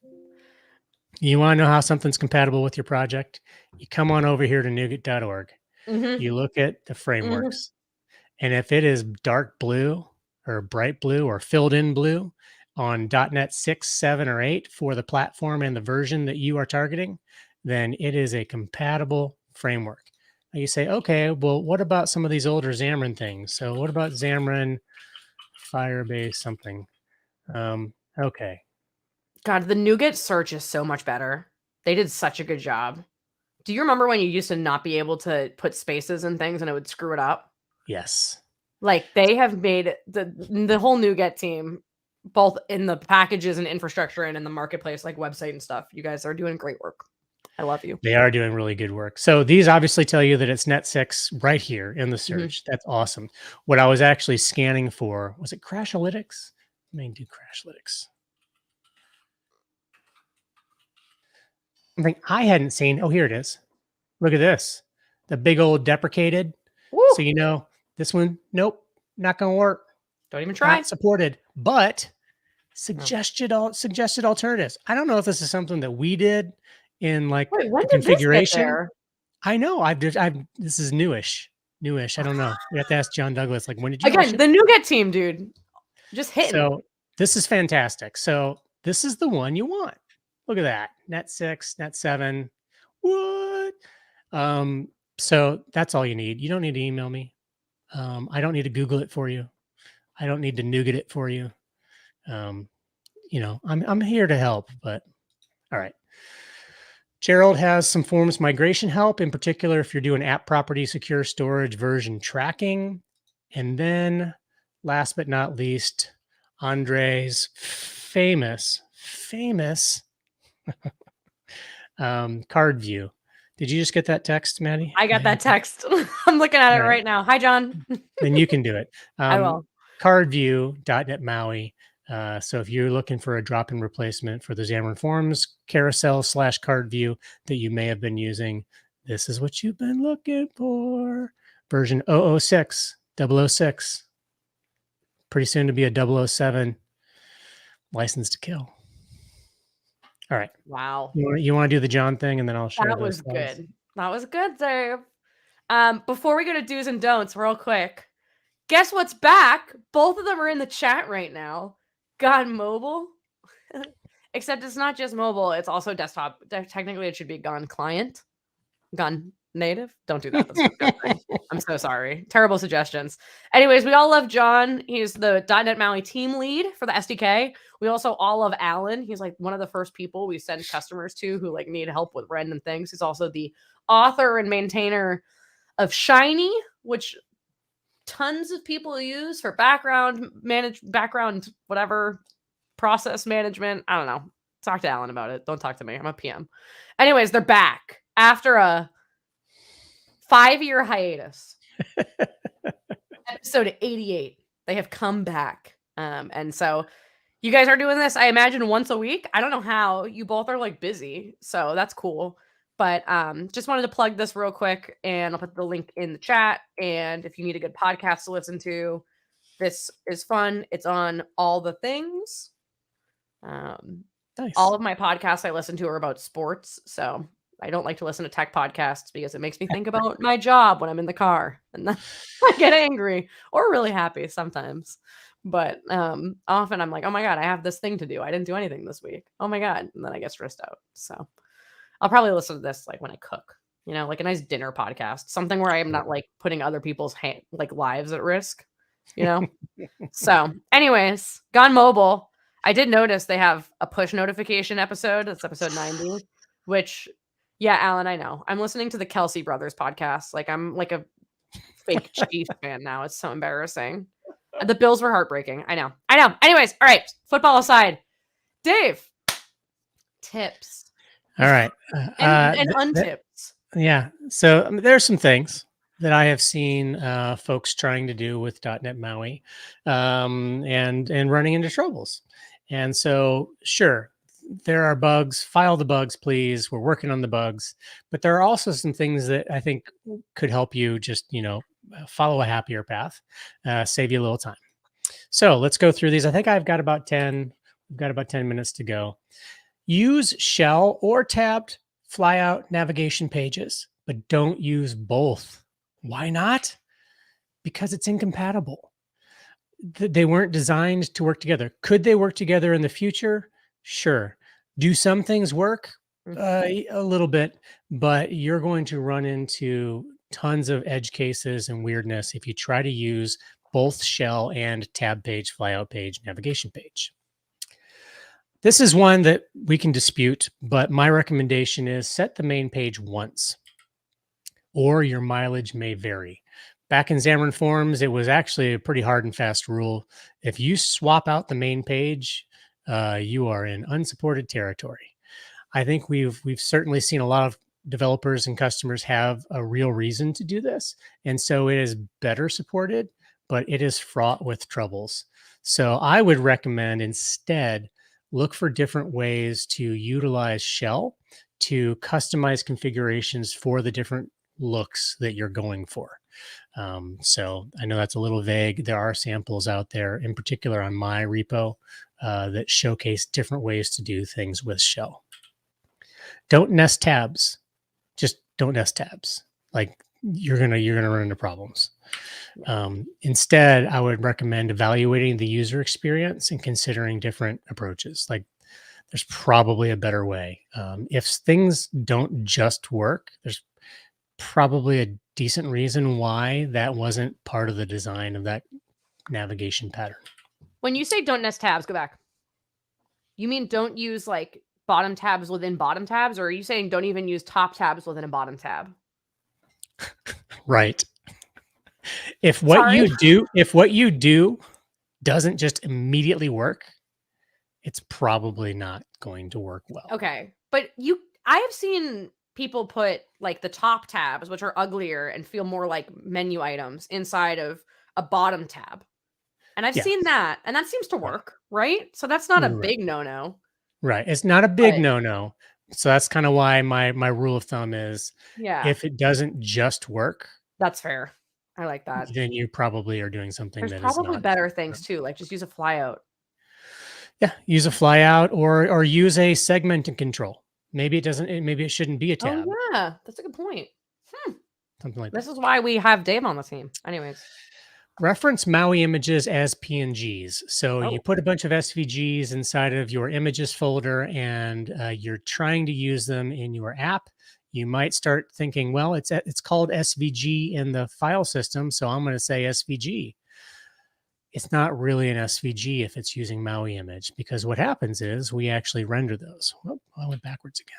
you want to know how something's compatible with your project? You come on over here to NuGet.org. You look at the frameworks. And if it is dark blue or bright blue or filled in blue on .NET 6, 7, or 8 for the platform and the version that you are targeting, then it is a compatible framework. Now you say, okay, well, what about some of these older Xamarin things? So what about Xamarin Firebase something? Okay. God, the NuGet search is so much better. They did such a good job. Do you remember when you used to not be able to put spaces and things and it would screw it up? Yes. Like they have made the whole NuGet team, both in the packages and infrastructure and in the marketplace, like website and stuff. You guys are doing great work. I love you. They are doing really good work. So these obviously tell you that it's Net 6 right here in the search. That's awesome. What I was actually scanning for, was it Crashlytics? Let me do Crashlytics. Something I hadn't seen. Oh, here it is. Look at this. The big old deprecated. Woo! So you know this one, nope, not going to work. Don't even try. Not supported, but suggested alternatives. I don't know if this is something that we did in like the configuration. I know this is newish. I don't know. We have to ask John Douglas, like, when did you again, the NuGet team, dude, just hitting. So this is fantastic. So this is the one you want. Look at that. Net 6, Net 7. What? So that's all you need. You don't need to email me. I don't need to Google it for you. I don't need to NuGet it for you. You know, I'm here to help, but all right. Gerald has some forms migration help, in particular if you're doing app property, secure storage, version tracking. And then last but not least, Andre's famous card view. Did you just get that text, Maddy? I got that text. I'm looking at it right now. Hi, John. Then you can do it. I will. Card view .NET MAUI. So if you're looking for a drop-in replacement for the Xamarin Forms carousel / card view that you may have been using, this is what you've been looking for. Version 006, 006. Pretty soon to be a 007 license to kill. All right. Wow. You want to do the John thing, and then I'll share. That was good. That was good, Dave. Before we go to do's and don'ts, real quick, guess what's back? Both of them are in the chat right now. Gone mobile, except it's not just mobile; it's also desktop. Technically, it should be gone client, gone native. Don't do that. That's disgusting. I'm so sorry. Terrible suggestions. Anyways, we all love John. He's the .NET MAUI team lead for the SDK. We also all love Alan. He's like one of the first people we send customers to who like need help with random things. He's also the author and maintainer of Shiny, which tons of people use for background whatever process management. I don't know. Talk to Alan about it. Don't talk to me. I'm a PM. Anyways, they're back after a 5-year hiatus. Episode 88. They have come back. And so you guys are doing this, I imagine, once a week. I don't know how. You both are like busy, so that's cool. But just wanted to plug this real quick, and I'll put the link in the chat. And if you need a good podcast to listen to, this is fun. It's on all the things. Nice. All of my podcasts I listen to are about sports, so I don't like to listen to tech podcasts because it makes me think about my job when I'm in the car, and then I get angry or really happy sometimes. But often I'm like, oh my God, I have this thing to do. I didn't do anything this week. Oh my God. And then I get stressed out. So I'll probably listen to this like when I cook, you know, like a nice dinner podcast, something where I am not like putting other people's like lives at risk, you know? So anyways, Gone Mobile. I did notice they have a push notification episode. That's episode 90, which, yeah, Alan, I know. I'm listening to the Kelsey Brothers podcast. Like I'm like a fake Chiefs fan now. It's so embarrassing. The Bills were heartbreaking. I know. Anyways, all right. Football aside, Dave, tips. All right. And untips. Yeah. So there's some things that I have seen folks trying to do with .NET MAUI and running into troubles. And so, sure, there are bugs. File the bugs, please. We're working on the bugs. But there are also some things that I think could help you just, follow a happier path, save you a little time. So let's go through these. I think I've got about 10. We've got about 10 minutes to go. Use shell or tabbed flyout navigation pages, but don't use both. Why not? Because it's incompatible. They weren't designed to work together. Could they work together in the future? Sure. Do some things work? A little bit, but you're going to run into tons of edge cases and weirdness if you try to use both shell and tab page, flyout page, navigation page. This is one that we can dispute, but my recommendation is set the main page once, or your mileage may vary. Back in Xamarin Forms, it was actually a pretty hard and fast rule. If you swap out the main page, you are in unsupported territory. I think we've certainly seen a lot of developers and customers have a real reason to do this. And so it is better supported, but it is fraught with troubles. So I would recommend instead look for different ways to utilize shell to customize configurations for the different looks that you're going for. So I know that's a little vague. There are samples out there, in particular on my repo, that showcase different ways to do things with shell. Don't nest tabs. Just don't nest tabs. Like you're gonna run into problems. Instead, I would recommend evaluating the user experience and considering different approaches. Like there's probably a better way. If things don't just work, there's probably a decent reason why that wasn't part of the design of that navigation pattern. When you say don't nest tabs, go back. You mean don't use like bottom tabs within bottom tabs, or are you saying don't even use top tabs within a bottom tab? Right. If what you do doesn't just immediately work, it's probably not going to work well. Okay. But I have seen people put like the top tabs, which are uglier and feel more like menu items inside of a bottom tab. And I've seen that, and that seems to work, right? So that's not a big no-no. Right. It's not a big no-no. So that's kind of why my rule of thumb is if it doesn't just work. That's fair. I like that. Then you probably are doing something There's probably better things too, like just use a flyout. Yeah, use a flyout or use a segment and control. Maybe it shouldn't be a tab. Oh yeah, that's a good point. Something like that. This is why we have Dave on the team. Anyways. Reference MauiImages as PNGs. So you put a bunch of SVGs inside of your images folder and you're trying to use them in your app. you might start thinking, well, it's called SVG in the file system, so I'm going to say SVG. It's not really an SVG if it's using MauiImage, because what happens is we actually render those. Whoop, I went backwards again.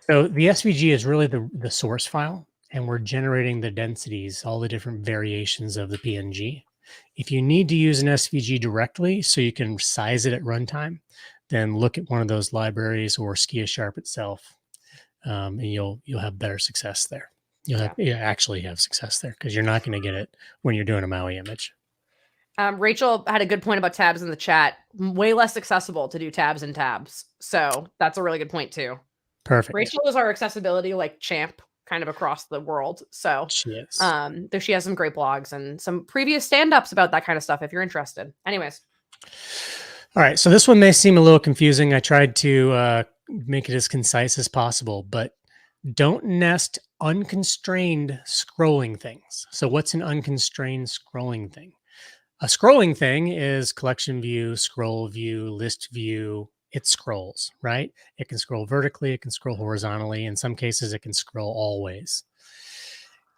So the SVG is really the source file, and we're generating the densities, all the different variations of the PNG. If you need to use an SVG directly so you can size it at runtime, then look at one of those libraries or SkiaSharp itself, and you'll have better success there. You'll actually have success there, because you're not going to get it when you're doing a Maui image. Rachel had a good point about tabs in the chat. Way less accessible to do tabs and tabs. So that's a really good point too. Perfect. Rachel is our accessibility like champ kind of across the world. So she is. She has some great blogs and some previous stand-ups about that kind of stuff if you're interested. Anyways. All right. So this one may seem a little confusing. I tried to make it as concise as possible, but don't nest unconstrained scrolling things. So what's an unconstrained scrolling thing? A scrolling thing is collection view, scroll view, list view. It scrolls, right? It can scroll vertically. It can scroll horizontally. In some cases, it can scroll always.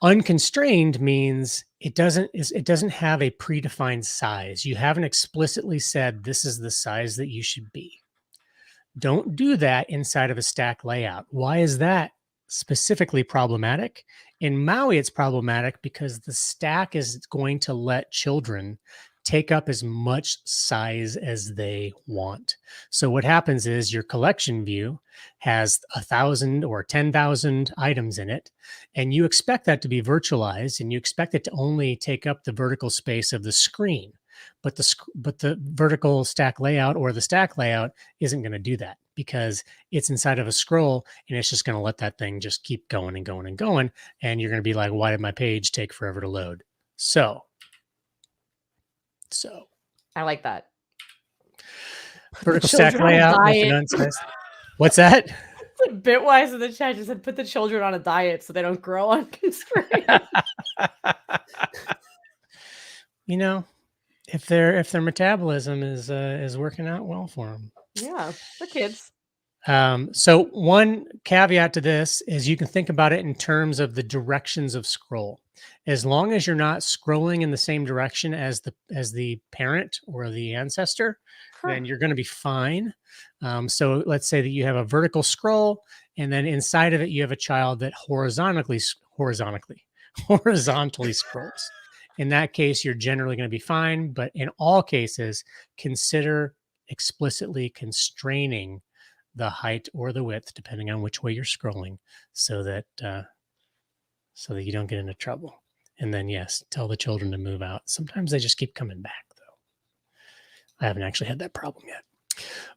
Unconstrained means it doesn't have a predefined size. You haven't explicitly said this is the size that you should be. Don't do that inside of a stack layout. Why is that specifically problematic? In Maui, it's problematic because the stack is going to let children take up as much size as they want. So what happens is your collection view has 1,000 or 10,000 items in it, and you expect that to be virtualized, and you expect it to only take up the vertical space of the screen. But the vertical stack layout or the stack layout isn't going to do that, because it's inside of a scroll, and it's just going to let that thing just keep going and going and going. And you're going to be like, why did my page take forever to load? So I like that. Vertical stack layout with an unsized. What's that? Bitwise in the chat just said, put the children on a diet so they don't grow unconstrained. You know, if their metabolism is working out well for them. Yeah, the kids. So one caveat to this is you can think about it in terms of the directions of scroll. As long as you're not scrolling in the same direction as the parent or the ancestor, then you're going to be fine. So let's say that you have a vertical scroll, and then inside of it you have a child that horizontally scrolls. In that case, you're generally going to be fine. But in all cases, consider explicitly constraining the height or the width, depending on which way you're scrolling, so that you don't get into trouble. And then, yes, tell the children to move out. Sometimes they just keep coming back, though. I haven't actually had that problem yet.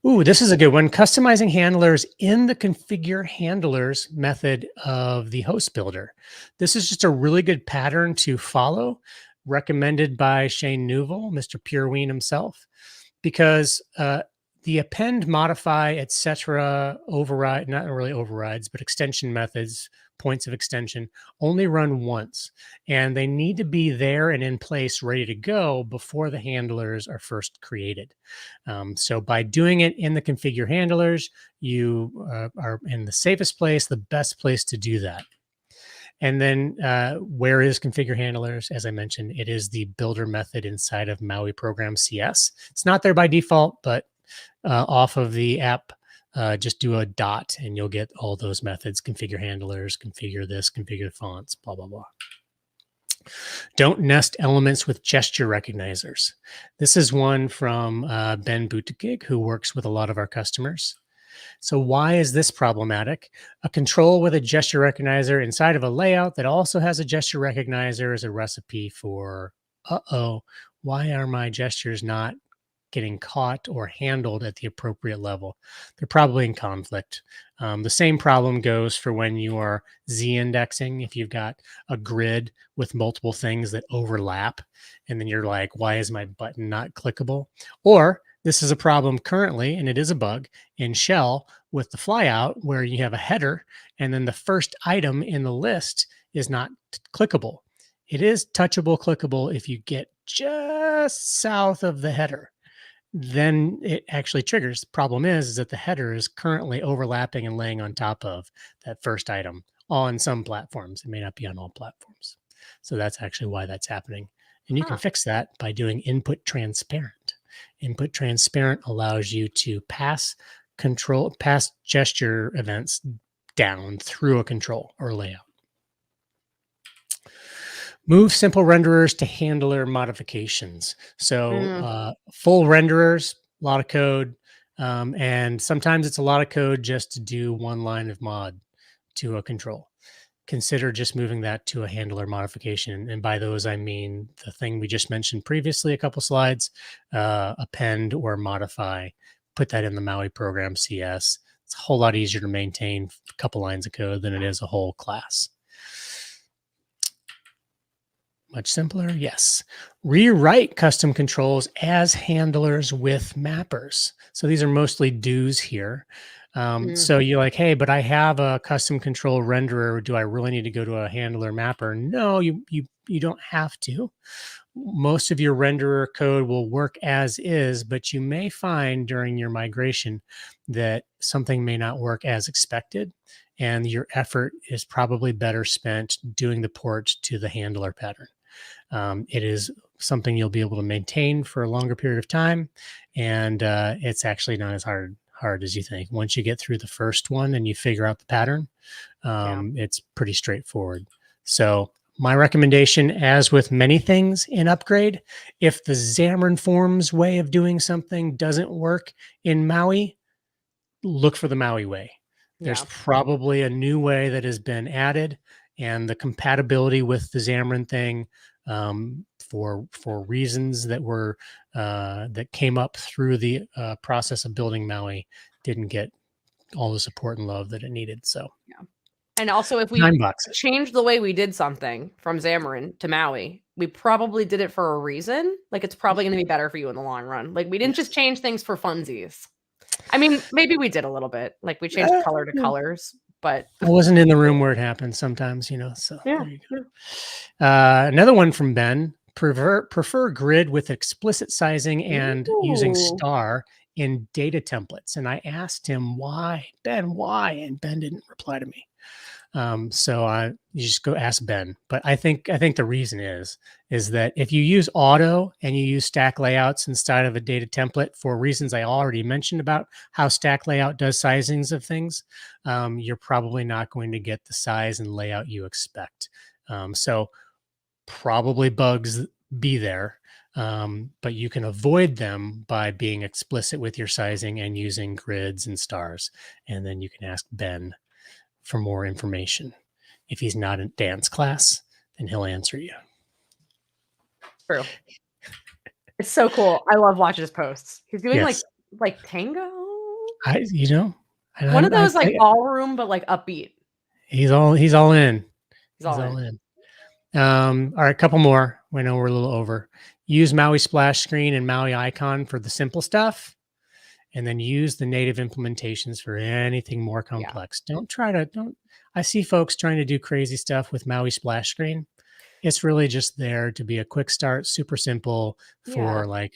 Ooh, this is a good one. Customizing handlers in the ConfigureHandlers method of the host builder. This is just a really good pattern to follow, recommended by Shane Newell, Mr. Pureween himself, because the append, modify, etc. override, not really overrides, but extension methods, points of extension, only run once. And they need to be there and in place, ready to go before the handlers are first created. So by doing it in the ConfigureHandlers, you are in the safest place, the best place to do that. And then where is ConfigureHandlers? As I mentioned, it is the builder method inside of Maui Program CS. It's not there by default, but off of the app, just do a dot and you'll get all those methods: ConfigureHandlers, configure this, configure the fonts, blah, blah, blah. Don't nest elements with gesture recognizers. This is one from Ben Buttigieg, who works with a lot of our customers. So why is this problematic? A control with a gesture recognizer inside of a layout that also has a gesture recognizer is a recipe for, why are my gestures not getting caught or handled at the appropriate level? They're probably in conflict. The same problem goes for when you are z-indexing. If you've got a grid with multiple things that overlap, and then you're like, why is my button not clickable? Or this is a problem currently, and it is a bug in Shell with the Flyout, where you have a header and then the first item in the list is not clickable. It is touchable, clickable if you get just south of the header. then it actually triggers. The problem is that the header is currently overlapping and laying on top of that first item on some platforms. It may not be on all platforms. So that's actually why that's happening. And you can fix that by doing input transparent. Input transparent allows you to pass gesture events down through a control or layout. Move simple renderers to handler modifications. So full renderers, a lot of code. And sometimes it's a lot of code just to do one line of mod to a control. Consider just moving that to a handler modification. And by those, I mean the thing we just mentioned previously, a couple slides, append or modify, put that in the Maui program CS. It's a whole lot easier to maintain a couple lines of code than it is a whole class. Much simpler, yes. Rewrite custom controls as handlers with mappers. So these are mostly do's here. So you're like, hey, but I have a custom control renderer. Do I really need to go to a handler mapper? No, you don't have to. Most of your renderer code will work as is, but you may find during your migration that something may not work as expected, and your effort is probably better spent doing the port to the handler pattern. It is something you'll be able to maintain for a longer period of time, and it's actually not as hard as you think. Once you get through the first one and you figure out the pattern, it's pretty straightforward. So my recommendation, as with many things in Upgrade, if the Xamarin Forms way of doing something doesn't work in Maui, look for the Maui way. There's probably a new way that has been added, and the compatibility with the Xamarin thing, for reasons that were that came up through the process of building Maui, didn't get all the support and love that it needed. So and also, if we changed the way we did something from Xamarin to Maui, we probably did it for a reason. Like, it's probably going to be better for you in the long run. Like, we didn't just change things for funsies. I mean, maybe we did a little bit. Like, we changed color to colors, but I wasn't in the room where it happened sometimes, so there you go. Another one from Ben: prefer grid with explicit sizing and using star in DataTemplates. And I asked him why, Ben, why? And Ben didn't reply to me. So you just go ask Ben. But I think the reason is that if you use auto and you use stack layouts inside of a data template for reasons I already mentioned about how stack layout does sizings of things, you're probably not going to get the size and layout you expect. So probably bugs be there, but you can avoid them by being explicit with your sizing and using grids and stars. And then you can ask Ben for more information. If he's not in Dan's class, then he'll answer you. True. It's so cool. I love watching his posts. He's doing like tango. One of those like ballroom, but like upbeat. He's all in. He's all in. All right, a couple more. I know we're a little over. Use MauiSplashScreen and MauiIcon for the simple stuff, and then use the native implementations for anything more complex. I see folks trying to do crazy stuff with MauiSplashScreen. It's really just there to be a quick start, super simple for like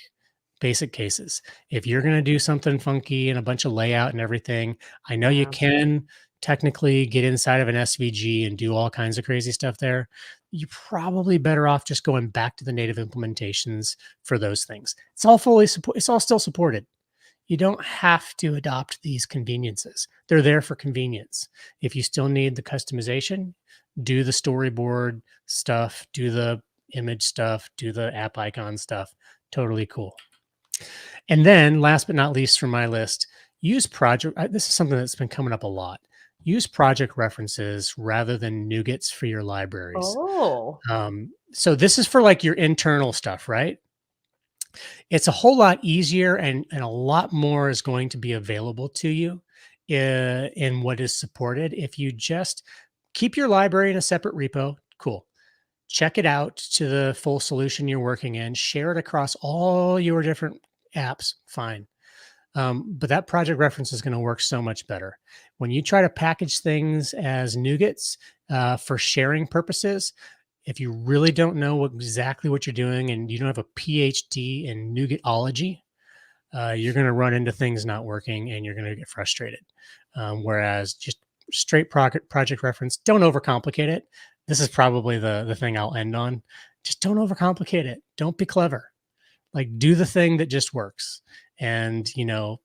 basic cases. If you're going to do something funky and a bunch of layout and everything, I know you can technically get inside of an SVG and do all kinds of crazy stuff there. You're probably better off just going back to the native implementations for those things. It's all still supported. You don't have to adopt these conveniences. They're there for convenience. If you still need the customization, do the storyboard stuff, do the image stuff, do the app icon stuff. Totally cool. And then last but not least from my list, use project. This is something that's been coming up a lot. Use project references rather than NuGets for your libraries. So this is for like your internal stuff, right? It's a whole lot easier and a lot more is going to be available to you in what is supported. If you just keep your library in a separate repo, cool. Check it out to the full solution you're working in, share it across all your different apps, fine. But that project reference is going to work so much better. When you try to package things as NuGets for sharing purposes, if you really don't know exactly what you're doing and you don't have a PhD in NuGetology, you're going to run into things not working and you're going to get frustrated. Whereas just straight project reference, don't overcomplicate it. This is probably the thing I'll end on. Just don't overcomplicate it. Don't be clever. Like, do the thing that just works. And, you know,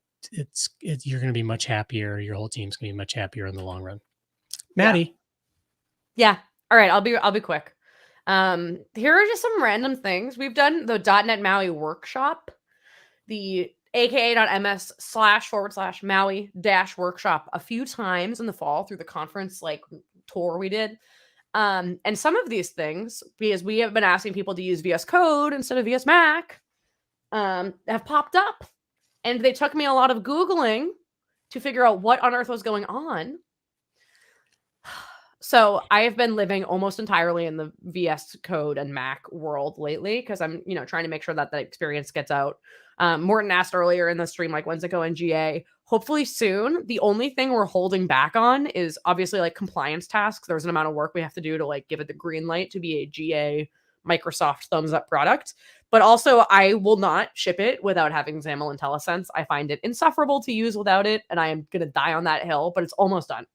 you're going to be much happier. Your whole team's going to be much happier in the long run. Maddy. Yeah. All right. I'll be quick. Here are just some random things. We've done the .NET MAUI workshop, the aka.ms//MAUI-workshop a few times in the fall through the conference like tour we did. And some of these things, because we have been asking people to use VS Code instead of VS Mac, have popped up. And they took me a lot of Googling to figure out what on earth was going on. So I have been living almost entirely in the VS Code and Mac world lately because I'm, trying to make sure that the experience gets out. Morton asked earlier in the stream, like, when's it going GA? Hopefully soon. The only thing we're holding back on is obviously like compliance tasks. There's an amount of work we have to do to like give it the green light to be a GA Microsoft thumbs up product. But also I will not ship it without having XAML and IntelliSense. I find it insufferable to use without it. And I am going to die on that hill, but it's almost done.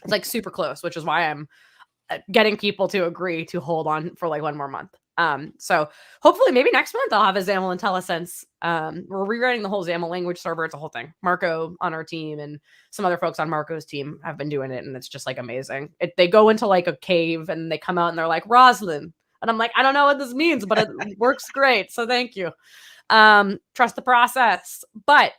It's like super close, which is why I'm getting people to agree to hold on for like one more month. So hopefully maybe next month I'll have a XAML IntelliSense. We're rewriting the whole XAML language server. It's a whole thing. Marco on our team and some other folks on Marco's team have been doing it, and it's just like amazing. They go into like a cave and they come out and they're like, Roslyn. And I'm like, I don't know what this means, but it works great. So thank you. Trust the process. But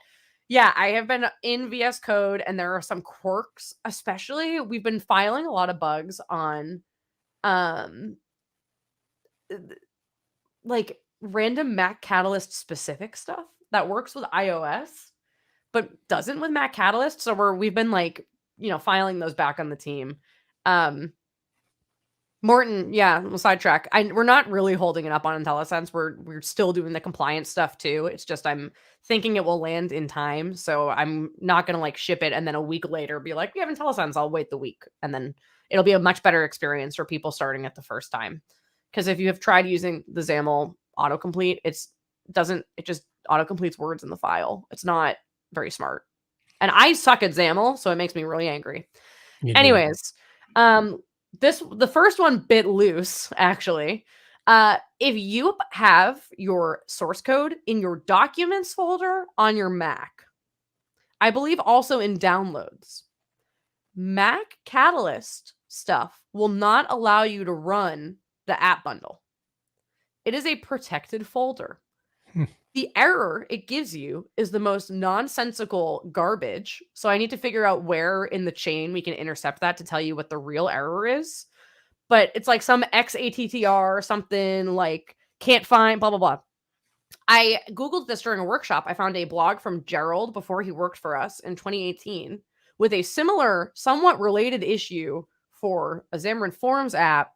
yeah, I have been in VS Code and there are some quirks, especially we've been filing a lot of bugs on like random Mac Catalyst specific stuff that works with iOS, but doesn't with Mac Catalyst. So we've been like, filing those back on the team. Morton, yeah, we'll sidetrack. We're not really holding it up on IntelliSense. We're still doing the compliance stuff too. It's just I'm thinking it will land in time, so I'm not gonna like ship it and then a week later be like, we have IntelliSense. I'll wait the week, and then it'll be a much better experience for people starting it the first time. Because if you have tried using the XAML autocomplete, it just autocompletes words in the file. It's not very smart, and I suck at XAML, so it makes me really angry. Anyways, the first one bit loose, actually. If you have your source code in your documents folder on your Mac, I believe also in downloads, Mac Catalyst stuff will not allow you to run the app bundle. It is a protected folder. The error it gives you is the most nonsensical garbage. So I need to figure out where in the chain we can intercept that to tell you what the real error is. But it's like some XATTR or something like can't find blah, blah, blah. I Googled this during a workshop. I found a blog from Gerald before he worked for us in 2018 with a similar, somewhat related issue for a Xamarin Forms app.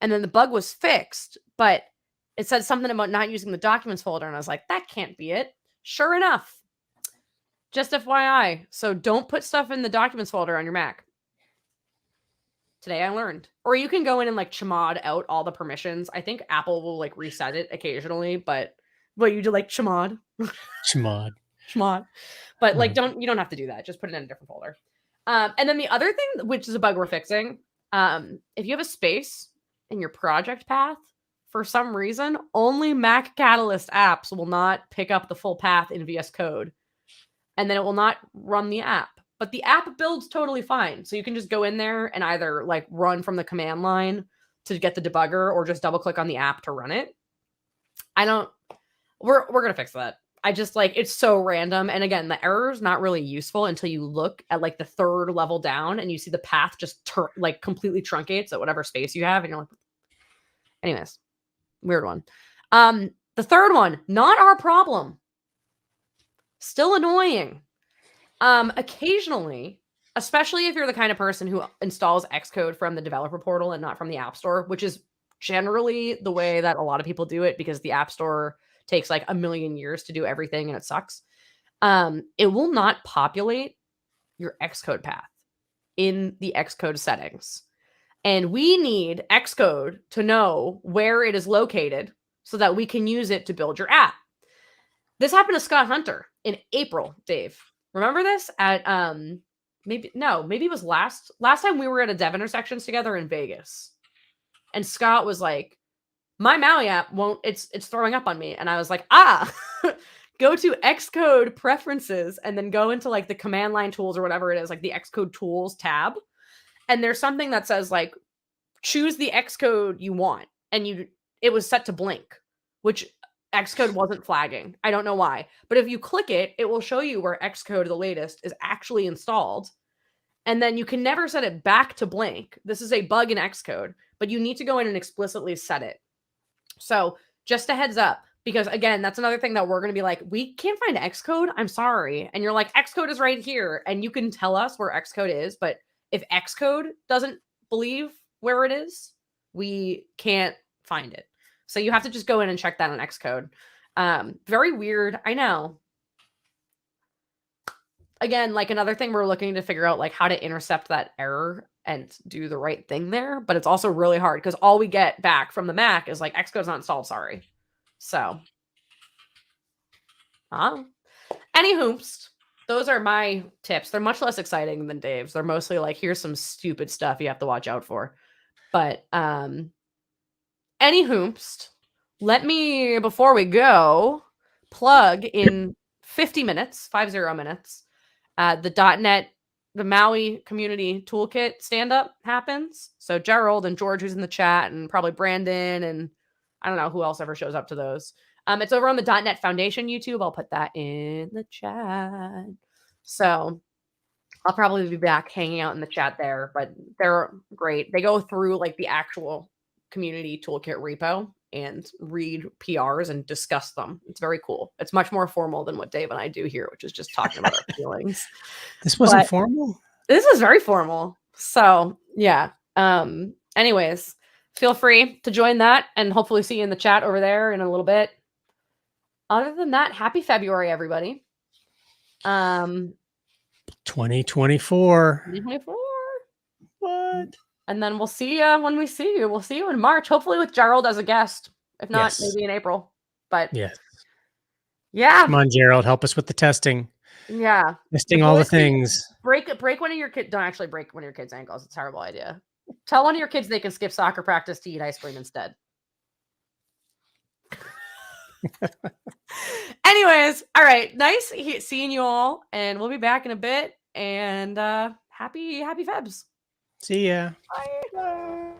And then the bug was fixed, but it said something about not using the documents folder. And I was like, that can't be it. Sure enough. Just FYI. So don't put stuff in the documents folder on your Mac. Today I learned. Or you can go in and like chmod out all the permissions. I think Apple will like reset it occasionally, but what you do like chmod? Chmod. But like you don't have to do that. Just put it in a different folder. And then the other thing, which is a bug we're fixing, if you have a space in your project path, for some reason, only Mac Catalyst apps will not pick up the full path in VS Code. And then it will not run the app. But the app builds totally fine. So you can just go in there and either like run from the command line to get the debugger or just double click on the app to run it. We're going to fix that. I just like, it's so random. And again, the error is not really useful until you look at like the third level down and you see the path just like completely truncates at whatever space you have. And you're like, anyways. Weird one. The third one, not our problem. Still annoying. Occasionally, especially if you're the kind of person who installs Xcode from the developer portal and not from the App Store, which is generally the way that a lot of people do it because the App Store takes like a million years to do everything and it sucks. It will not populate your Xcode path in the Xcode settings. And we need Xcode to know where it is located so that we can use it to build your app. This happened to Scott Hunter in April, Dave. Remember this? At maybe it was last time we were at a dev intersections together in Vegas. And Scott was like, my Maui app won't, it's throwing up on me. And I was like, go to Xcode preferences and then go into like the command line tools or whatever it is, like the Xcode tools tab. And there's something that says like, choose the Xcode you want. And it was set to blink, which Xcode wasn't flagging. I don't know why. But if you click it, it will show you where Xcode, the latest, is actually installed. And then you can never set it back to blank. This is a bug in Xcode, but you need to go in and explicitly set it. So just a heads up, because again, that's another thing that we're going to be like, we can't find Xcode. I'm sorry. And you're like, Xcode is right here. And you can tell us where Xcode is. But if Xcode doesn't believe where it is, we can't find it. So you have to just go in and check that on Xcode. Very weird. I know. Again, like another thing we're looking to figure out like how to intercept that error and do the right thing there. But it's also really hard because all we get back from the Mac is like Xcode's not installed, sorry. So, anywho, those are my tips. They're much less exciting than Dave's. They're mostly like, here's some stupid stuff you have to watch out for. But anywho, let me, before we go, plug in 50 minutes, 50 minutes, the .NET, the Maui community toolkit stand-up happens. So Gerald and George, who's in the chat, and probably Brandon, and I don't know who else ever shows up to those. It's over on the .NET Foundation YouTube. I'll put that in the chat. So I'll probably be back hanging out in the chat there, but they're great. They go through like the actual community toolkit repo and read PRs and discuss them. It's very cool. It's much more formal than what Dave and I do here, which is just talking about our feelings. This wasn't formal? This is very formal. So yeah. Anyways, feel free to join that and hopefully see you in the chat over there in a little bit. Other than that, happy February, everybody. 2024. 2024. What? And then we'll see you when we see you. We'll see you in March, hopefully with Gerald as a guest. If not, maybe in April. But yes. Yeah. Come on, Gerald, help us with the testing. Yeah. Testing all the things. Break one of your kids. Don't actually break one of your kids' ankles. It's a terrible idea. Tell one of your kids they can skip soccer practice to eat ice cream instead. Anyways, all right. Nice seeing you all. And we'll be back in a bit. And happy Febs. See ya. Bye.